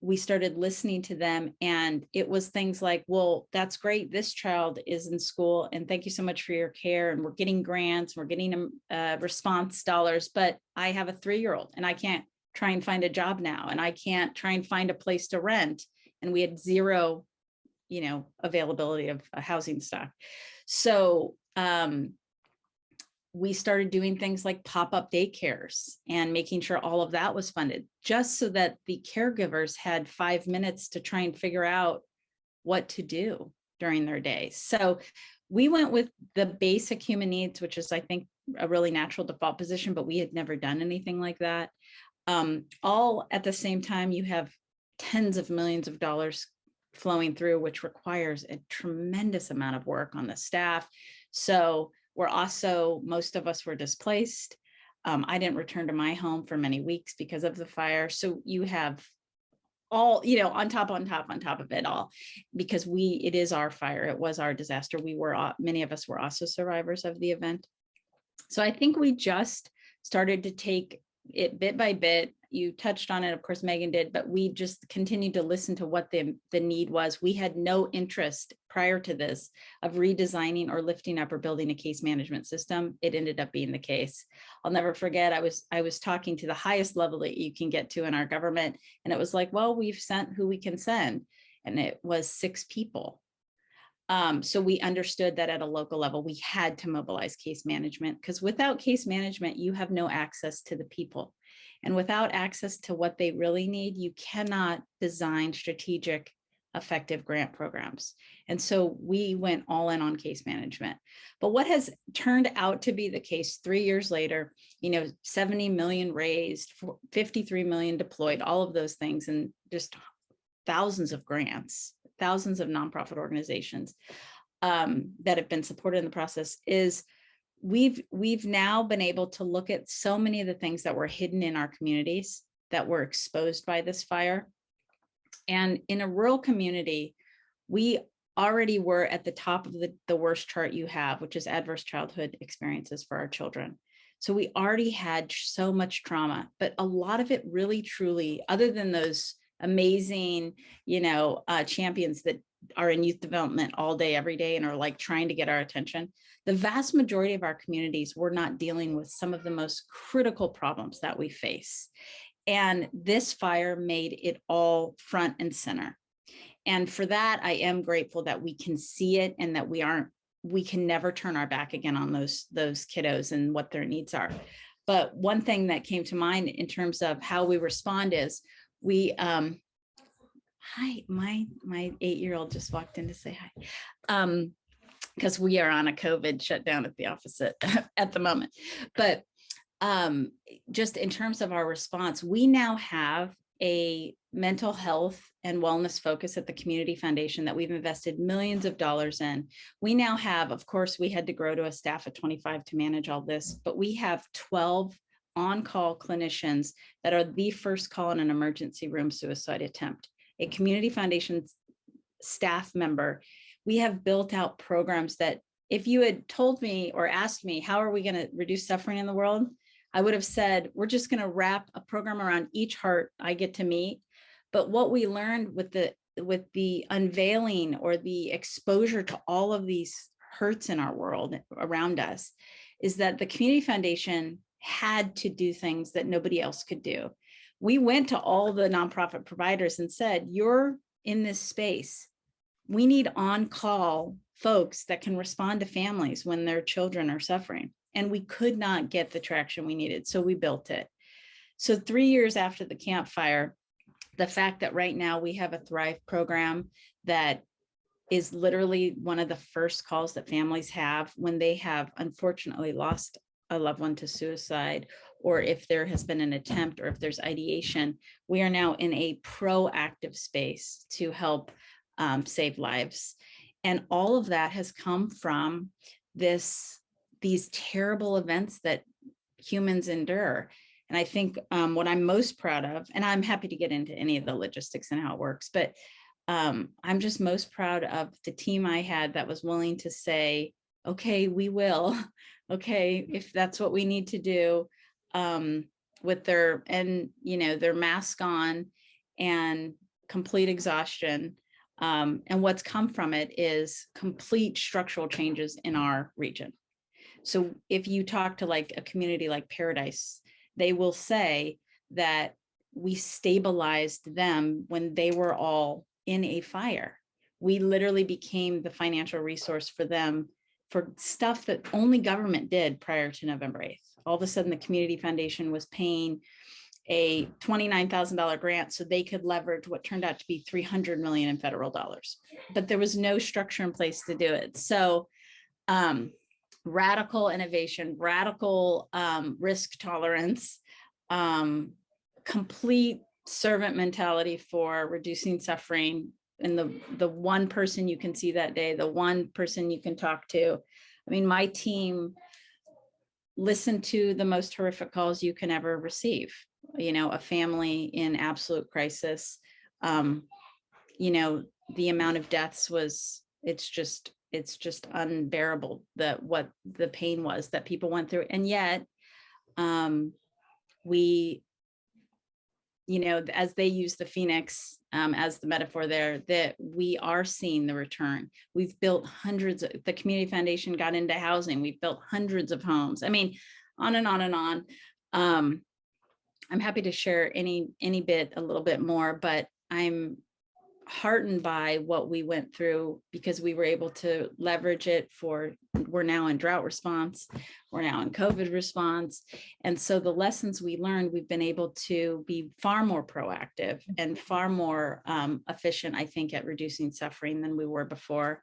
We started listening to them, and it was things like, well, that's great, this child is in school, and thank you so much for your care, and we're getting grants, we're getting response dollars, but I have a 3-year-old and I can't try and find a job now, and I can't try and find a place to rent. And we had zero, availability of a housing stock. So we started doing things like pop-up daycares and making sure all of that was funded, just so that the caregivers had 5 minutes to try and figure out what to do during their day. So we went with the basic human needs, which is, I think, a really natural default position, but we had never done anything like that. All at the same time, you have tens of millions of dollars flowing through, which requires a tremendous amount of work on the staff. So we're also, most of us were displaced. I didn't return to my home for many weeks because of the fire. So you have all, on top of it all, because it is our fire. It was our disaster. Many of us were also survivors of the event. So I think we just started to take it bit by bit. You touched on it, of course, Megan did, but we just continued to listen to what the need was. We had no interest prior to this of redesigning or lifting up or building a case management system. It ended up being the case. I'll never forget, I was talking to the highest level that you can get to in our government, and it was like, well, we've sent who we can send, and it was 6 people. So we understood that at a local level, we had to mobilize case management, because without case management, you have no access to the people. And without access to what they really need, you cannot design strategic, effective grant programs. And so we went all in on case management. But what has turned out to be the case 3 years later, 70 million raised, 53 million deployed, all of those things, and just thousands of grants, thousands of nonprofit organizations that have been supported in the process, is we've now been able to look at so many of the things that were hidden in our communities that were exposed by this fire. And in a rural community, we already were at the top of the worst chart you have, which is adverse childhood experiences for our children. So we already had so much trauma, but a lot of it really, truly, other than those amazing, champions that are in youth development all day, every day, and are like trying to get our attention, the vast majority of our communities were not dealing with some of the most critical problems that we face. And this fire made it all front and center. And for that, I am grateful that we can see it, and that we can never turn our back again on those kiddos and what their needs are. But one thing that came to mind in terms of how we respond is hi, my 8-year-old just walked in to say hi, because we are on a COVID shutdown at the office at the moment. But just in terms of our response, we now have a mental health and wellness focus at the Community Foundation that we've invested millions of dollars in. We now have, of course, we had to grow to a staff of 25 to manage all this, but we have 12 on-call clinicians that are the first call in an emergency room suicide attempt. A Community Foundation staff member. We have built out programs that, if you had told me or asked me, how are we going to reduce suffering in the world? I would have said, we're just going to wrap a program around each heart I get to meet. But what we learned with the unveiling or the exposure to all of these hurts in our world around us is that the Community Foundation had to do things that nobody else could do. We went to all the nonprofit providers and said, you're in this space. We need on-call folks that can respond to families when their children are suffering. And we could not get the traction we needed, so we built it. So 3 years after the Camp Fire, the fact that right now we have a Thrive program that is literally one of the first calls that families have when they have unfortunately lost a loved one to suicide, or if there has been an attempt, or if there's ideation. We are now in a proactive space to help save lives. And all of that has come from these terrible events that humans endure. And I think what I'm most proud of, and I'm happy to get into any of the logistics and how it works, but I'm just most proud of the team I had that was willing to say, okay, we will, okay, if that's what we need to do, with their, and their mask on and complete exhaustion. And what's come from it is complete structural changes in our region. So if you talk to like a community like Paradise, they will say that we stabilized them when they were all in a fire. We literally became the financial resource for them for stuff that only government did prior to November 8th. All of a sudden, the Community Foundation was paying a $29,000 grant so they could leverage what turned out to be $300 million in federal dollars. But there was no structure in place to do it. So radical innovation, radical risk tolerance, complete servant mentality for reducing suffering, and the one person you can see that day, the one person you can talk to. I mean, my team listened to the most horrific calls you can ever receive. A family in absolute crisis. The amount of deaths was, it's just unbearable, what the pain was that people went through. And yet we, as they use the Phoenix as the metaphor there, that we are seeing the return. We've built hundreds, the Community Foundation got into housing. We've built hundreds of homes. I mean, on and on and on. I'm happy to share any bit, a little bit more, but I'm heartened by what we went through because we were able to leverage it we're now in drought response, we're now in COVID response. And so the lessons we learned, we've been able to be far more proactive and far more efficient, I think, at reducing suffering than we were before.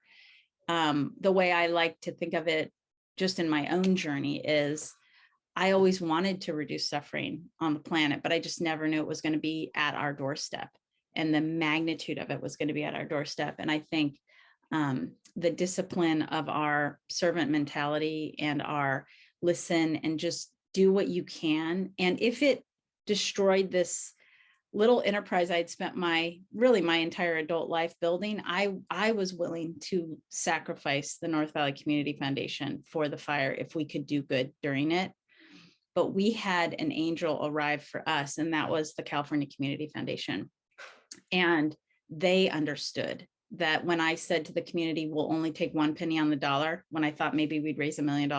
The way I like to think of it, just in my own journey, is I always wanted to reduce suffering on the planet, but I just never knew it was going to be at our doorstep. And the magnitude of it was going to be at our doorstep. And I think the discipline of our servant mentality and our listen and just do what you can. And if it destroyed this little enterprise I'd spent my entire adult life building, I was willing to sacrifice the North Valley Community Foundation for the fire if we could do good during it. But we had an angel arrive for us, and that was the California Community Foundation. And they understood that when I said to the community, we'll only take 1 penny on the dollar, when I thought maybe we'd raise $1 million,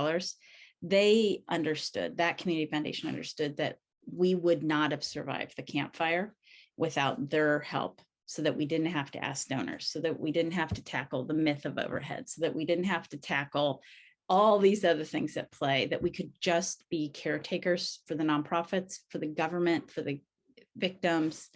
they understood, that Community Foundation understood that we would not have survived the campfire without their help, so that we didn't have to ask donors, so that we didn't have to tackle the myth of overhead, so that we didn't have to tackle all these other things at play, that we could just be caretakers for the nonprofits, for the government, for the victims.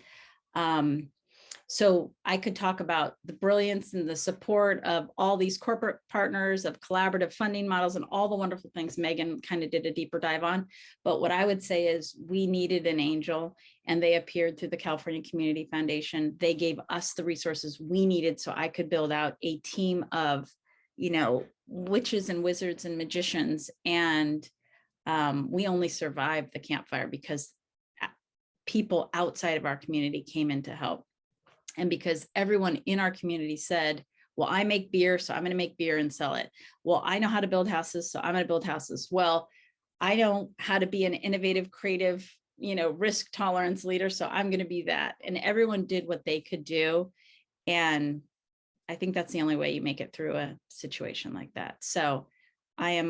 So I could talk about the brilliance and the support of all these corporate partners, of collaborative funding models, and all the wonderful things Megan kind of did a deeper dive on. But what I would say is we needed an angel, and they appeared through the California Community Foundation. They gave us the resources we needed so I could build out a team of, witches and wizards and magicians. And we only survived the campfire because people outside of our community came in to help. And because everyone in our community said, well, I make beer, so I'm going to make beer and sell it. Well, I know how to build houses, so I'm going to build houses. Well, I know how to be an innovative, creative, risk tolerance leader, so I'm going to be that. And everyone did what they could do. And I think that's the only way you make it through a situation like that. So I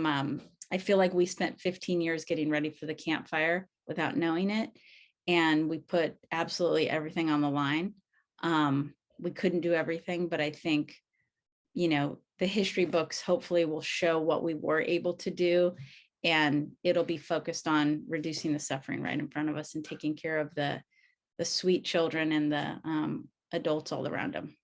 feel like we spent 15 years getting ready for the campfire without knowing it. And we put absolutely everything on the line. We couldn't do everything, but I think, the history books hopefully will show what we were able to do, and it'll be focused on reducing the suffering right in front of us and taking care of the sweet children and the adults all around them.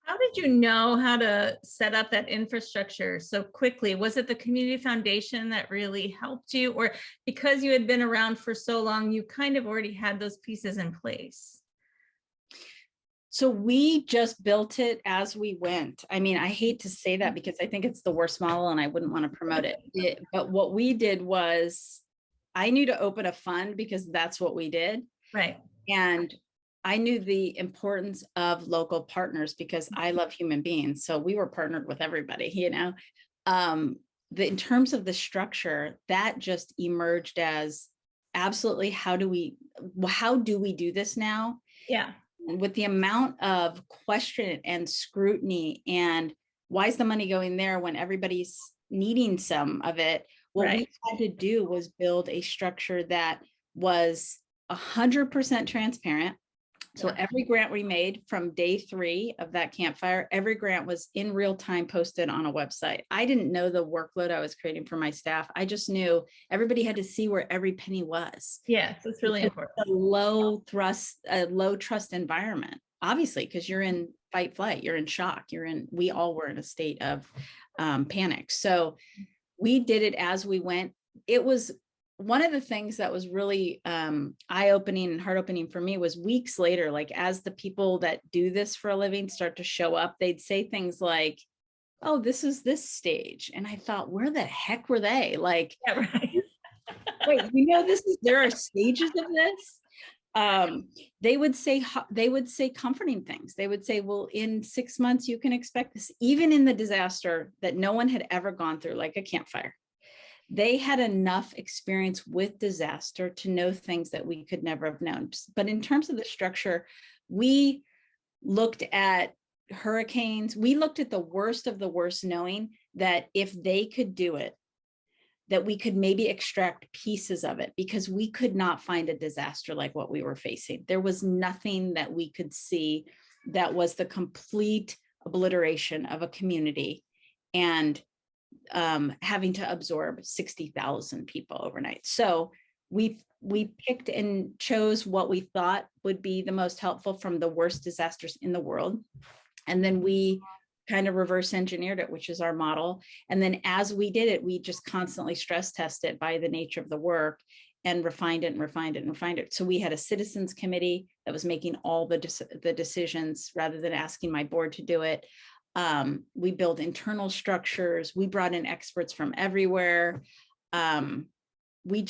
How did you know how to set up that infrastructure so quickly? Was it the community foundation that really helped you, or because you had been around for so long, you kind of already had those pieces in place? So we just built it as we went. I mean, I hate to say that because I think it's the worst model and I wouldn't want to promote it. But what we did was I knew to open a fund because that's what we did. Right. And I knew the importance of local partners because I love human beings. So we were partnered with everybody, you know. In terms of the structure, that just emerged as absolutely how do we do this now? Yeah. With the amount of question and scrutiny and why is the money going there when everybody's needing some of it? What we had to do was build a structure that was 100% transparent. So every grant we made from day 3 of that campfire, every grant was in real time posted on a website. I didn't know the workload I was creating for my staff. I just knew everybody had to see where every penny was. Yes, that's really important. A low trust environment, obviously, because you're in fight flight, you're in shock, we all were in a state of panic. So we did it as we went. It was one of the things that was really eye-opening and heart-opening for me was weeks later, like as the people that do this for a living start to show up, they'd say things like, oh, this is this stage. And I thought, where the heck were they? Like, Yeah, right. wait, there are stages of this. They would say comforting things. They would say, well, in 6 months, you can expect this, even in the disaster that no one had ever gone through, like a campfire. They had enough experience with disaster to know things that we could never have known. But in terms of the structure, we looked at hurricanes. We looked at the worst of the worst, knowing that if they could do it, that we could maybe extract pieces of it, because we could not find a disaster like what we were facing. There was nothing that we could see that was the complete obliteration of a community and having to absorb 60,000 people overnight. So we picked and chose what we thought would be the most helpful from the worst disasters in the world. And then we kind of reverse engineered it, which is our model. And then as we did it, we just constantly stress test it by the nature of the work and refined it and refined it and refined it. So we had a citizens committee that was making all the decisions rather than asking my board to do it. We built internal structures. We brought in experts from everywhere. We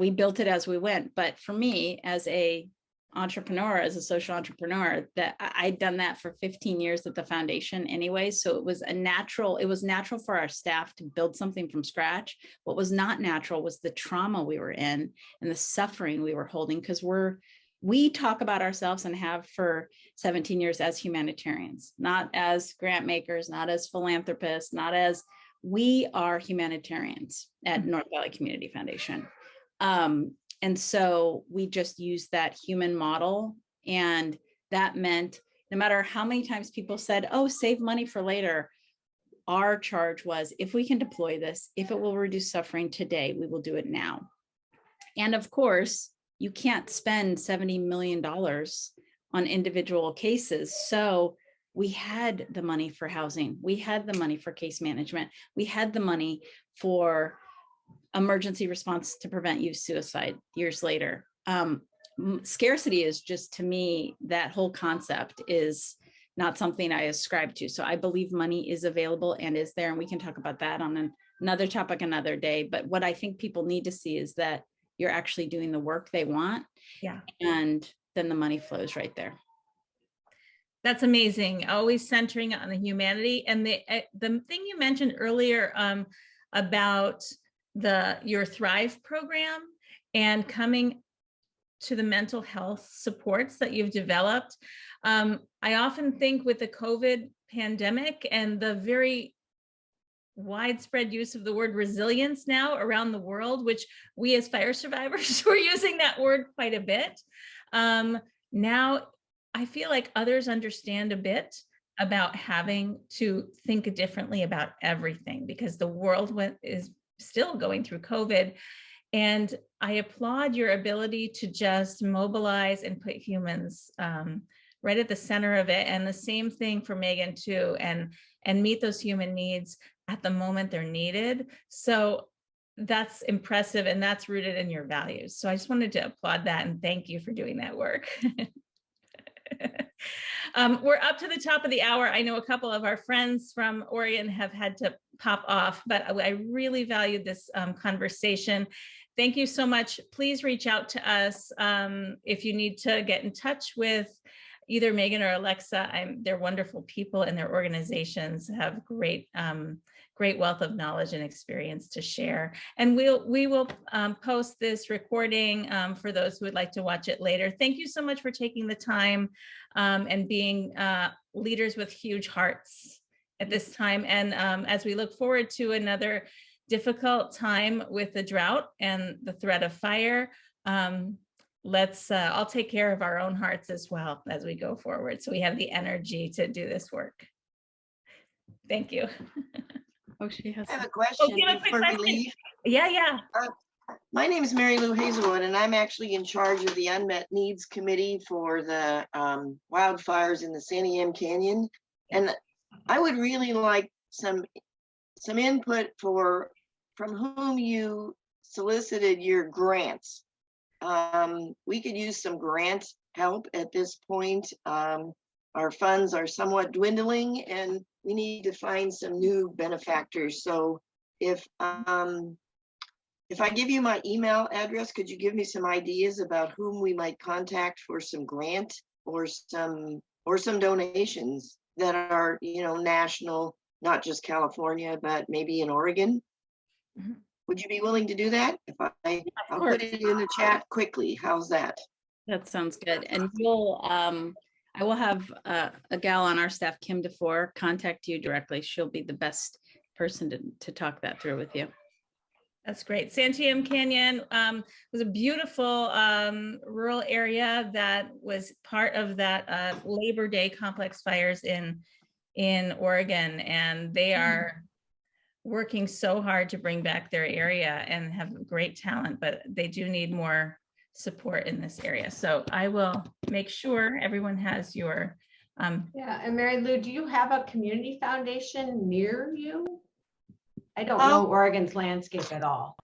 built it as we went. But for me, as a social entrepreneur, that I'd done that for 15 years at the foundation anyway. So it was natural for our staff to build something from scratch. What was not natural was the trauma we were in and the suffering we were holding, because we talk about ourselves and have for 17 years as humanitarians, not as grant makers, not as philanthropists, we are humanitarians at North Valley Community Foundation. And so we just used that human model. And that meant no matter how many times people said, oh, save money for later, our charge was, if we can deploy this, if it will reduce suffering today, we will do it now. And of course, you can't spend $70 million on individual cases. So we had the money for housing. We had the money for case management. We had the money for emergency response to prevent youth suicide years later. Scarcity is just, to me, that whole concept is not something I ascribe to. So I believe money is available and is there, and we can talk about that on another topic another day. But what I think people need to see is that you're actually doing the work they want. Yeah. And then the money flows right there. That's amazing. Always centering on the humanity. And the thing you mentioned earlier about your Thrive program and coming to the mental health supports that you've developed. I often think with the COVID pandemic and the very widespread use of the word resilience now around the world, which we as fire survivors were using that word quite a bit. Now I feel like others understand a bit about having to think differently about everything, because the world is still going through COVID. And I applaud your ability to just mobilize and put humans right at the center of it. And the same thing for Megan too, and meet those human needs at the moment they're needed. So that's impressive, and that's rooted in your values. So I just wanted to applaud that and thank you for doing that work. We're up to the top of the hour. I know a couple of our friends from Oregon have had to pop off, but I really valued this conversation. Thank you so much. Please reach out to us if you need to get in touch with either Megan or Alexa. They're wonderful people, and their organizations have great wealth of knowledge and experience to share. And we will post this recording for those who would like to watch it later. Thank you so much for taking the time and being leaders with huge hearts at this time. And as we look forward to another difficult time with the drought and the threat of fire, let's all take care of our own hearts as well as we go forward, so we have the energy to do this work. Thank you. Oh, she has. I have a question give a quick before we question. leave. Yeah. My name is Mary Lou Hazelwood, and I'm actually in charge of the Unmet Needs Committee for the wildfires in the San Diego Canyon. And I would really like some input from whom you solicited your grants. We could use some grant help at this point. Our funds are somewhat dwindling, and we need to find some new benefactors. So if I give you my email address, could you give me some ideas about whom we might contact for some grant or some donations that are, national, not just California, but maybe in Oregon? Mm-hmm. Would you be willing to do that? I'll put it in the chat quickly. How's that? That sounds good. And I will have a gal on our staff, Kim DeFore, contact you directly. She'll be the best person to talk that through with you. That's great. San Diego Canyon was a beautiful rural area that was part of that Labor Day complex fires in Oregon, and they are working so hard to bring back their area and have great talent, but they do need more support in this area. So I will make sure everyone has your Yeah, and Mary Lou, do you have a community foundation near you? I don't know Oregon's landscape at all.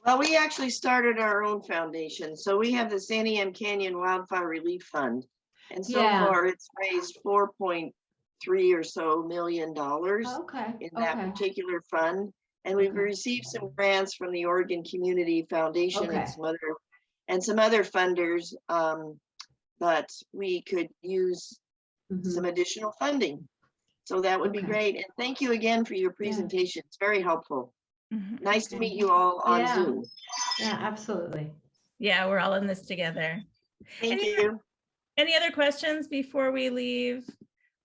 Well, we actually started our own foundation. So we have the San Diego Canyon Wildfire Relief Fund. And so far it's raised $4.3 or so million in that particular fund. And we've received some grants from the Oregon Community Foundation and some other funders. But we could use some additional funding. So that would be great. And thank you again for your presentation. It's very helpful. Nice to meet you all on Zoom. Yeah, absolutely. Yeah, we're all in this together. Thank you. Any other questions before we leave?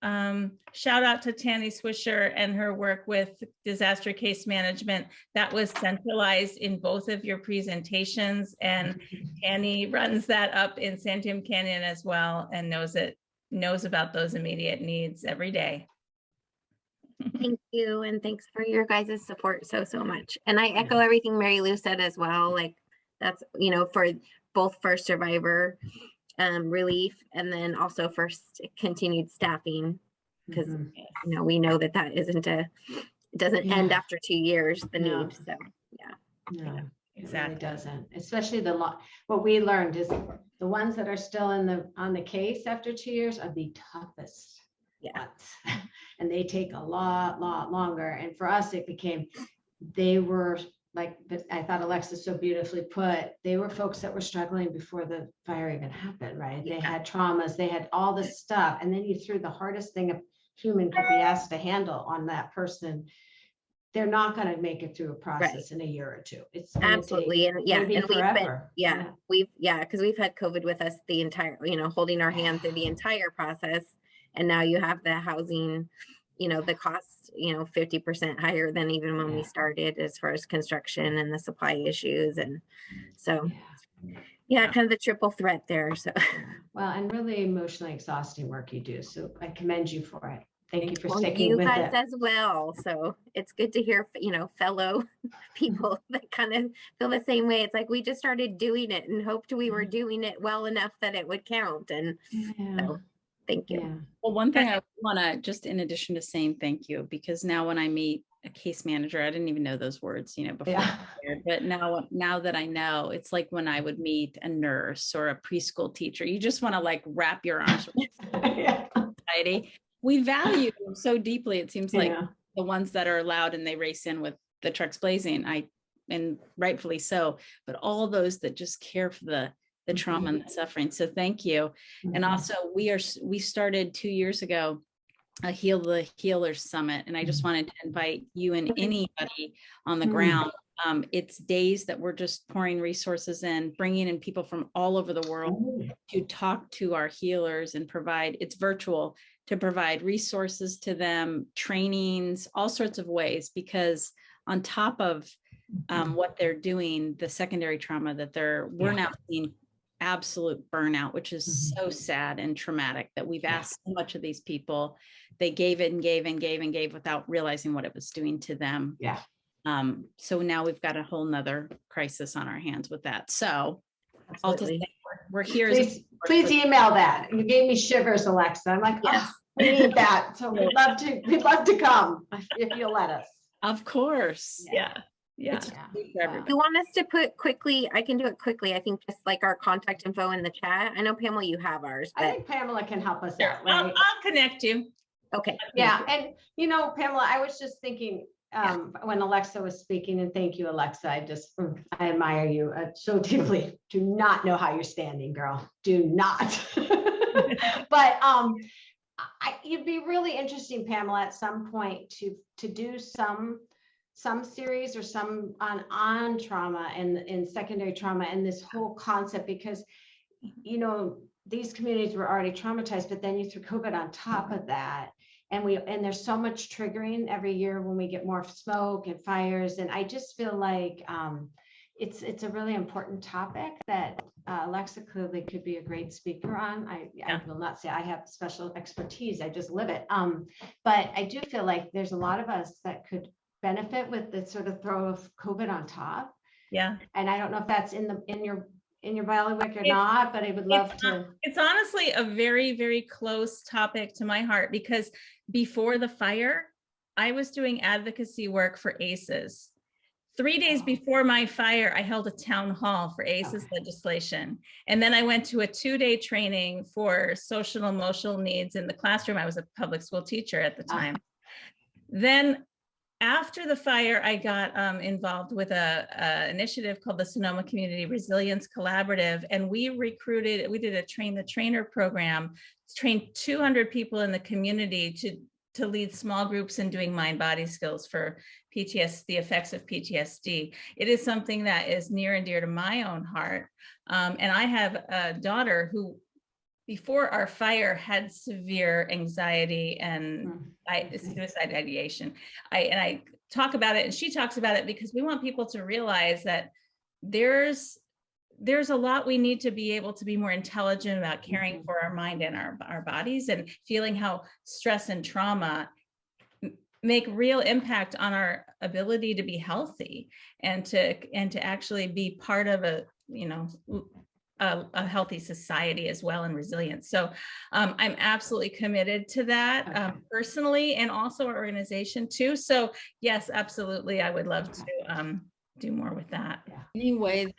Shout out to Tanny Swisher and her work with disaster case management. That was centralized in both of your presentations, and Tanny runs that up in San Diego Canyon as well and knows about those immediate needs every day. Thank you, and thanks for your guys' support so much. And I echo everything Mary Lou said as well. Like that's for both for survivor relief, and then also for continued staffing, because we know that doesn't end after 2 years, the need. So no, exactly, it doesn't. Especially what we learned is the ones that are still on the case after 2 years are the toughest ones. And they take a lot longer. And for us, they were like, I thought Alexis so beautifully put, they were folks that were struggling before the fire even happened, right? They had traumas, they had all this stuff. And then you threw the hardest thing a human could be asked to handle on that person. They're not going to make it through a process in a year or two. It's absolutely. And and forever. because we've had COVID with us the entire, holding our hand through the entire process. And now you have the housing, the cost, 50% higher than even when we started as far as construction and the supply issues. And so, kind of the triple threat there. So, well, and really emotionally exhausting work you do. So I commend you for it. Thank you for sticking you with guys it. as well. So it's good to hear, fellow people that kind of feel the same way. It's like we just started doing it and hoped we were doing it well enough that it would count. And so Thank you. Yeah. Well, one thing I want to, just in addition to saying thank you, because now when I meet a case manager, I didn't even know those words, before. Yeah. But now that I know, it's like when I would meet a nurse or a preschool teacher, you just want to like wrap your arms around Yeah. society. We value them so deeply. It seems like Yeah. the ones that are loud and they race in with the trucks blazing, and rightfully so, but all those that just care for the trauma and the suffering. So thank you. And also we started 2 years ago a Heal the Healers Summit. And I just wanted to invite you and anybody on the ground. It's days that we're just pouring resources in, bringing in people from all over the world to talk to our healers and provide, it's virtual, to provide resources to them, trainings, all sorts of ways, because on top of what they're doing, the secondary trauma that we're now seeing absolute burnout, which is so sad and traumatic that we've asked so much of these people. They gave it and gave and gave and gave without realizing what it was doing to them. Yeah. So now we've got a whole nother crisis on our hands with that. So I'll just say we're here. Please email that. You gave me shivers, Alexa. I'm like, Yes. oh, we need that. So we'd love to come if you'll let us. Of course. Yeah. It's free for everybody. You want us to put quickly, I can do it quickly. I think just like our contact info in the chat. I know Pamela, you have ours, I but think Pamela can help us Sure. out, right? I'll connect you. okay. Yeah, and Pamela, I was just thinking when Alexa was speaking, and thank you, Alexa. I admire you so deeply. Do not know how you're standing, girl. Do not. But it'd be really interesting, Pamela, at some point to do some series or some on trauma and in secondary trauma and this whole concept, because these communities were already traumatized, but then you threw COVID on top of that. And there's so much triggering every year when we get more smoke and fires. And I just feel like it's a really important topic that Alexa clearly could be a great speaker on. I will not say I have special expertise. I just live it. But I do feel like there's a lot of us that could benefit with the sort of throw of COVID on top. Yeah. And I don't know if that's in your bailiwick or not, but I would love to. It's honestly a very, very close topic to my heart, because before the fire, I was doing advocacy work for ACEs. 3 days before my fire, I held a town hall for ACEs legislation. And then I went to a 2-day training for social and emotional needs in the classroom. I was a public school teacher at the time. Then after the fire, I got involved with a initiative called the Sonoma Community Resilience Collaborative. And we did a train the trainer program, trained 200 people in the community to lead small groups in doing mind-body skills for PTSD, the effects of PTSD. It is something that is near and dear to my own heart. And I have a daughter who, before our fire, had severe anxiety and suicide ideation. I talk about it, and she talks about it, because we want people to realize that there's a lot we need to be able to be more intelligent about caring for our mind and our bodies, and feeling how stress and trauma make real impact on our ability to be healthy and to actually be part of a healthy society as well, and resilience. So I'm absolutely committed to that personally, and also our organization too. So yes, absolutely. I would love to do more with that. Any way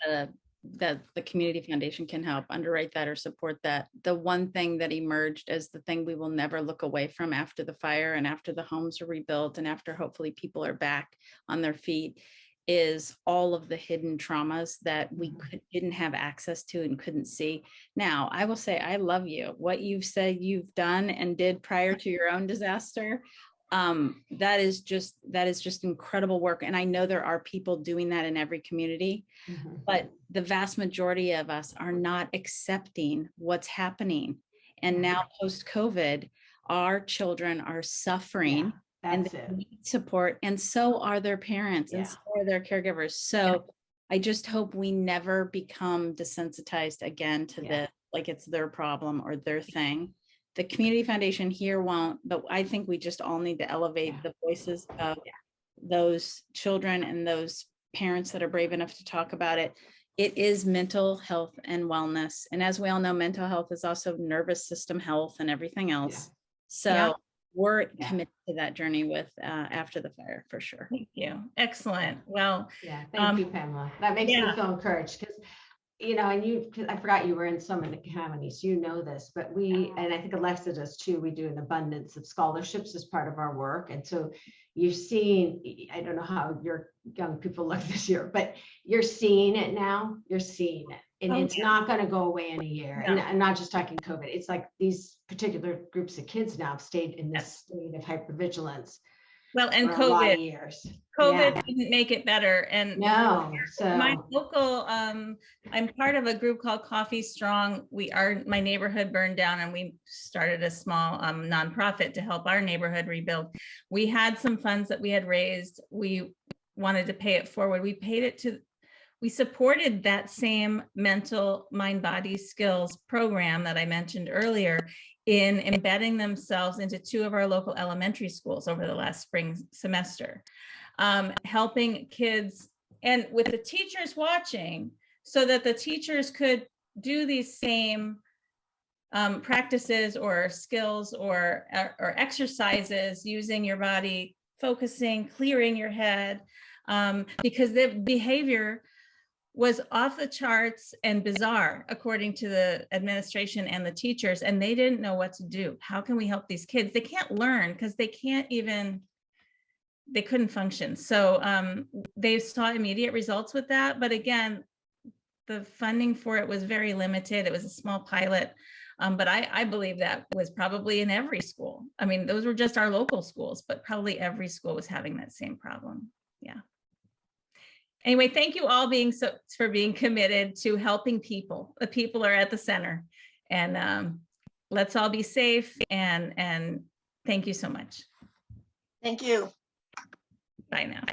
that the community foundation can help underwrite that or support that. The one thing that emerged as the thing we will never look away from after the fire and after the homes are rebuilt and after hopefully people are back on their feet is all of the hidden traumas that we didn't have access to and couldn't see. Now, I will say, I love you. What you've said you've done and did prior to your own disaster, that is just incredible work. And I know there are people doing that in every community, but the vast majority of us are not accepting what's happening. And now post-COVID, our children are suffering. And they need support, and so are their parents, and so are their caregivers. So I just hope we never become desensitized again to this, like it's their problem or their thing. The community foundation here won't, but I think we just all need to elevate the voices of those children and those parents that are brave enough to talk about it. it is mental health and wellness. And as we all know, mental health is also nervous system health and everything else. So Yeah. we're Yeah. committed to that journey with After the Fire for sure. Thank you. Excellent. Well, Yeah, thank you, Pamela. That makes me yeah. feel encouraged because, you know, and you, 'cause I forgot you were in so many counties, you know this, but we, and I think Alexa does too, we do an abundance of scholarships as part of our work. And so you're seeing, I don't know how your young people look this year, but you're seeing it now, you're seeing it. And Oh, it's yeah. not going to go away in a year. And No. I'm not just talking COVID. It's like these particular groups of kids now have stayed in this Yes. state of hypervigilance Well, and for a lot of COVID years. COVID Yeah. didn't make it better. And No, my so. local, I'm part of a group called Coffee Strong. My neighborhood burned down and we started a small nonprofit to help our neighborhood rebuild. We had some funds that we had raised. We wanted to pay it forward. We supported that same mental mind body skills program that I mentioned earlier in embedding themselves into 2 of our local elementary schools over the last spring semester, helping kids and with the teachers watching so that the teachers could do these same practices or skills or exercises using your body, focusing, clearing your head, because the behavior was off the charts and bizarre, according to the administration and the teachers, and they didn't know what to do. How can we help these kids? They can't learn because they couldn't function. So they saw immediate results with that. But again, the funding for it was very limited. It was a small pilot. But I believe that was probably in every school. I mean, those were just our local schools, but probably every school was having that same problem. Yeah. Anyway, thank you all for being committed to helping people. The people are at the center, and let's all be safe. And thank you so much. Thank you. Bye now.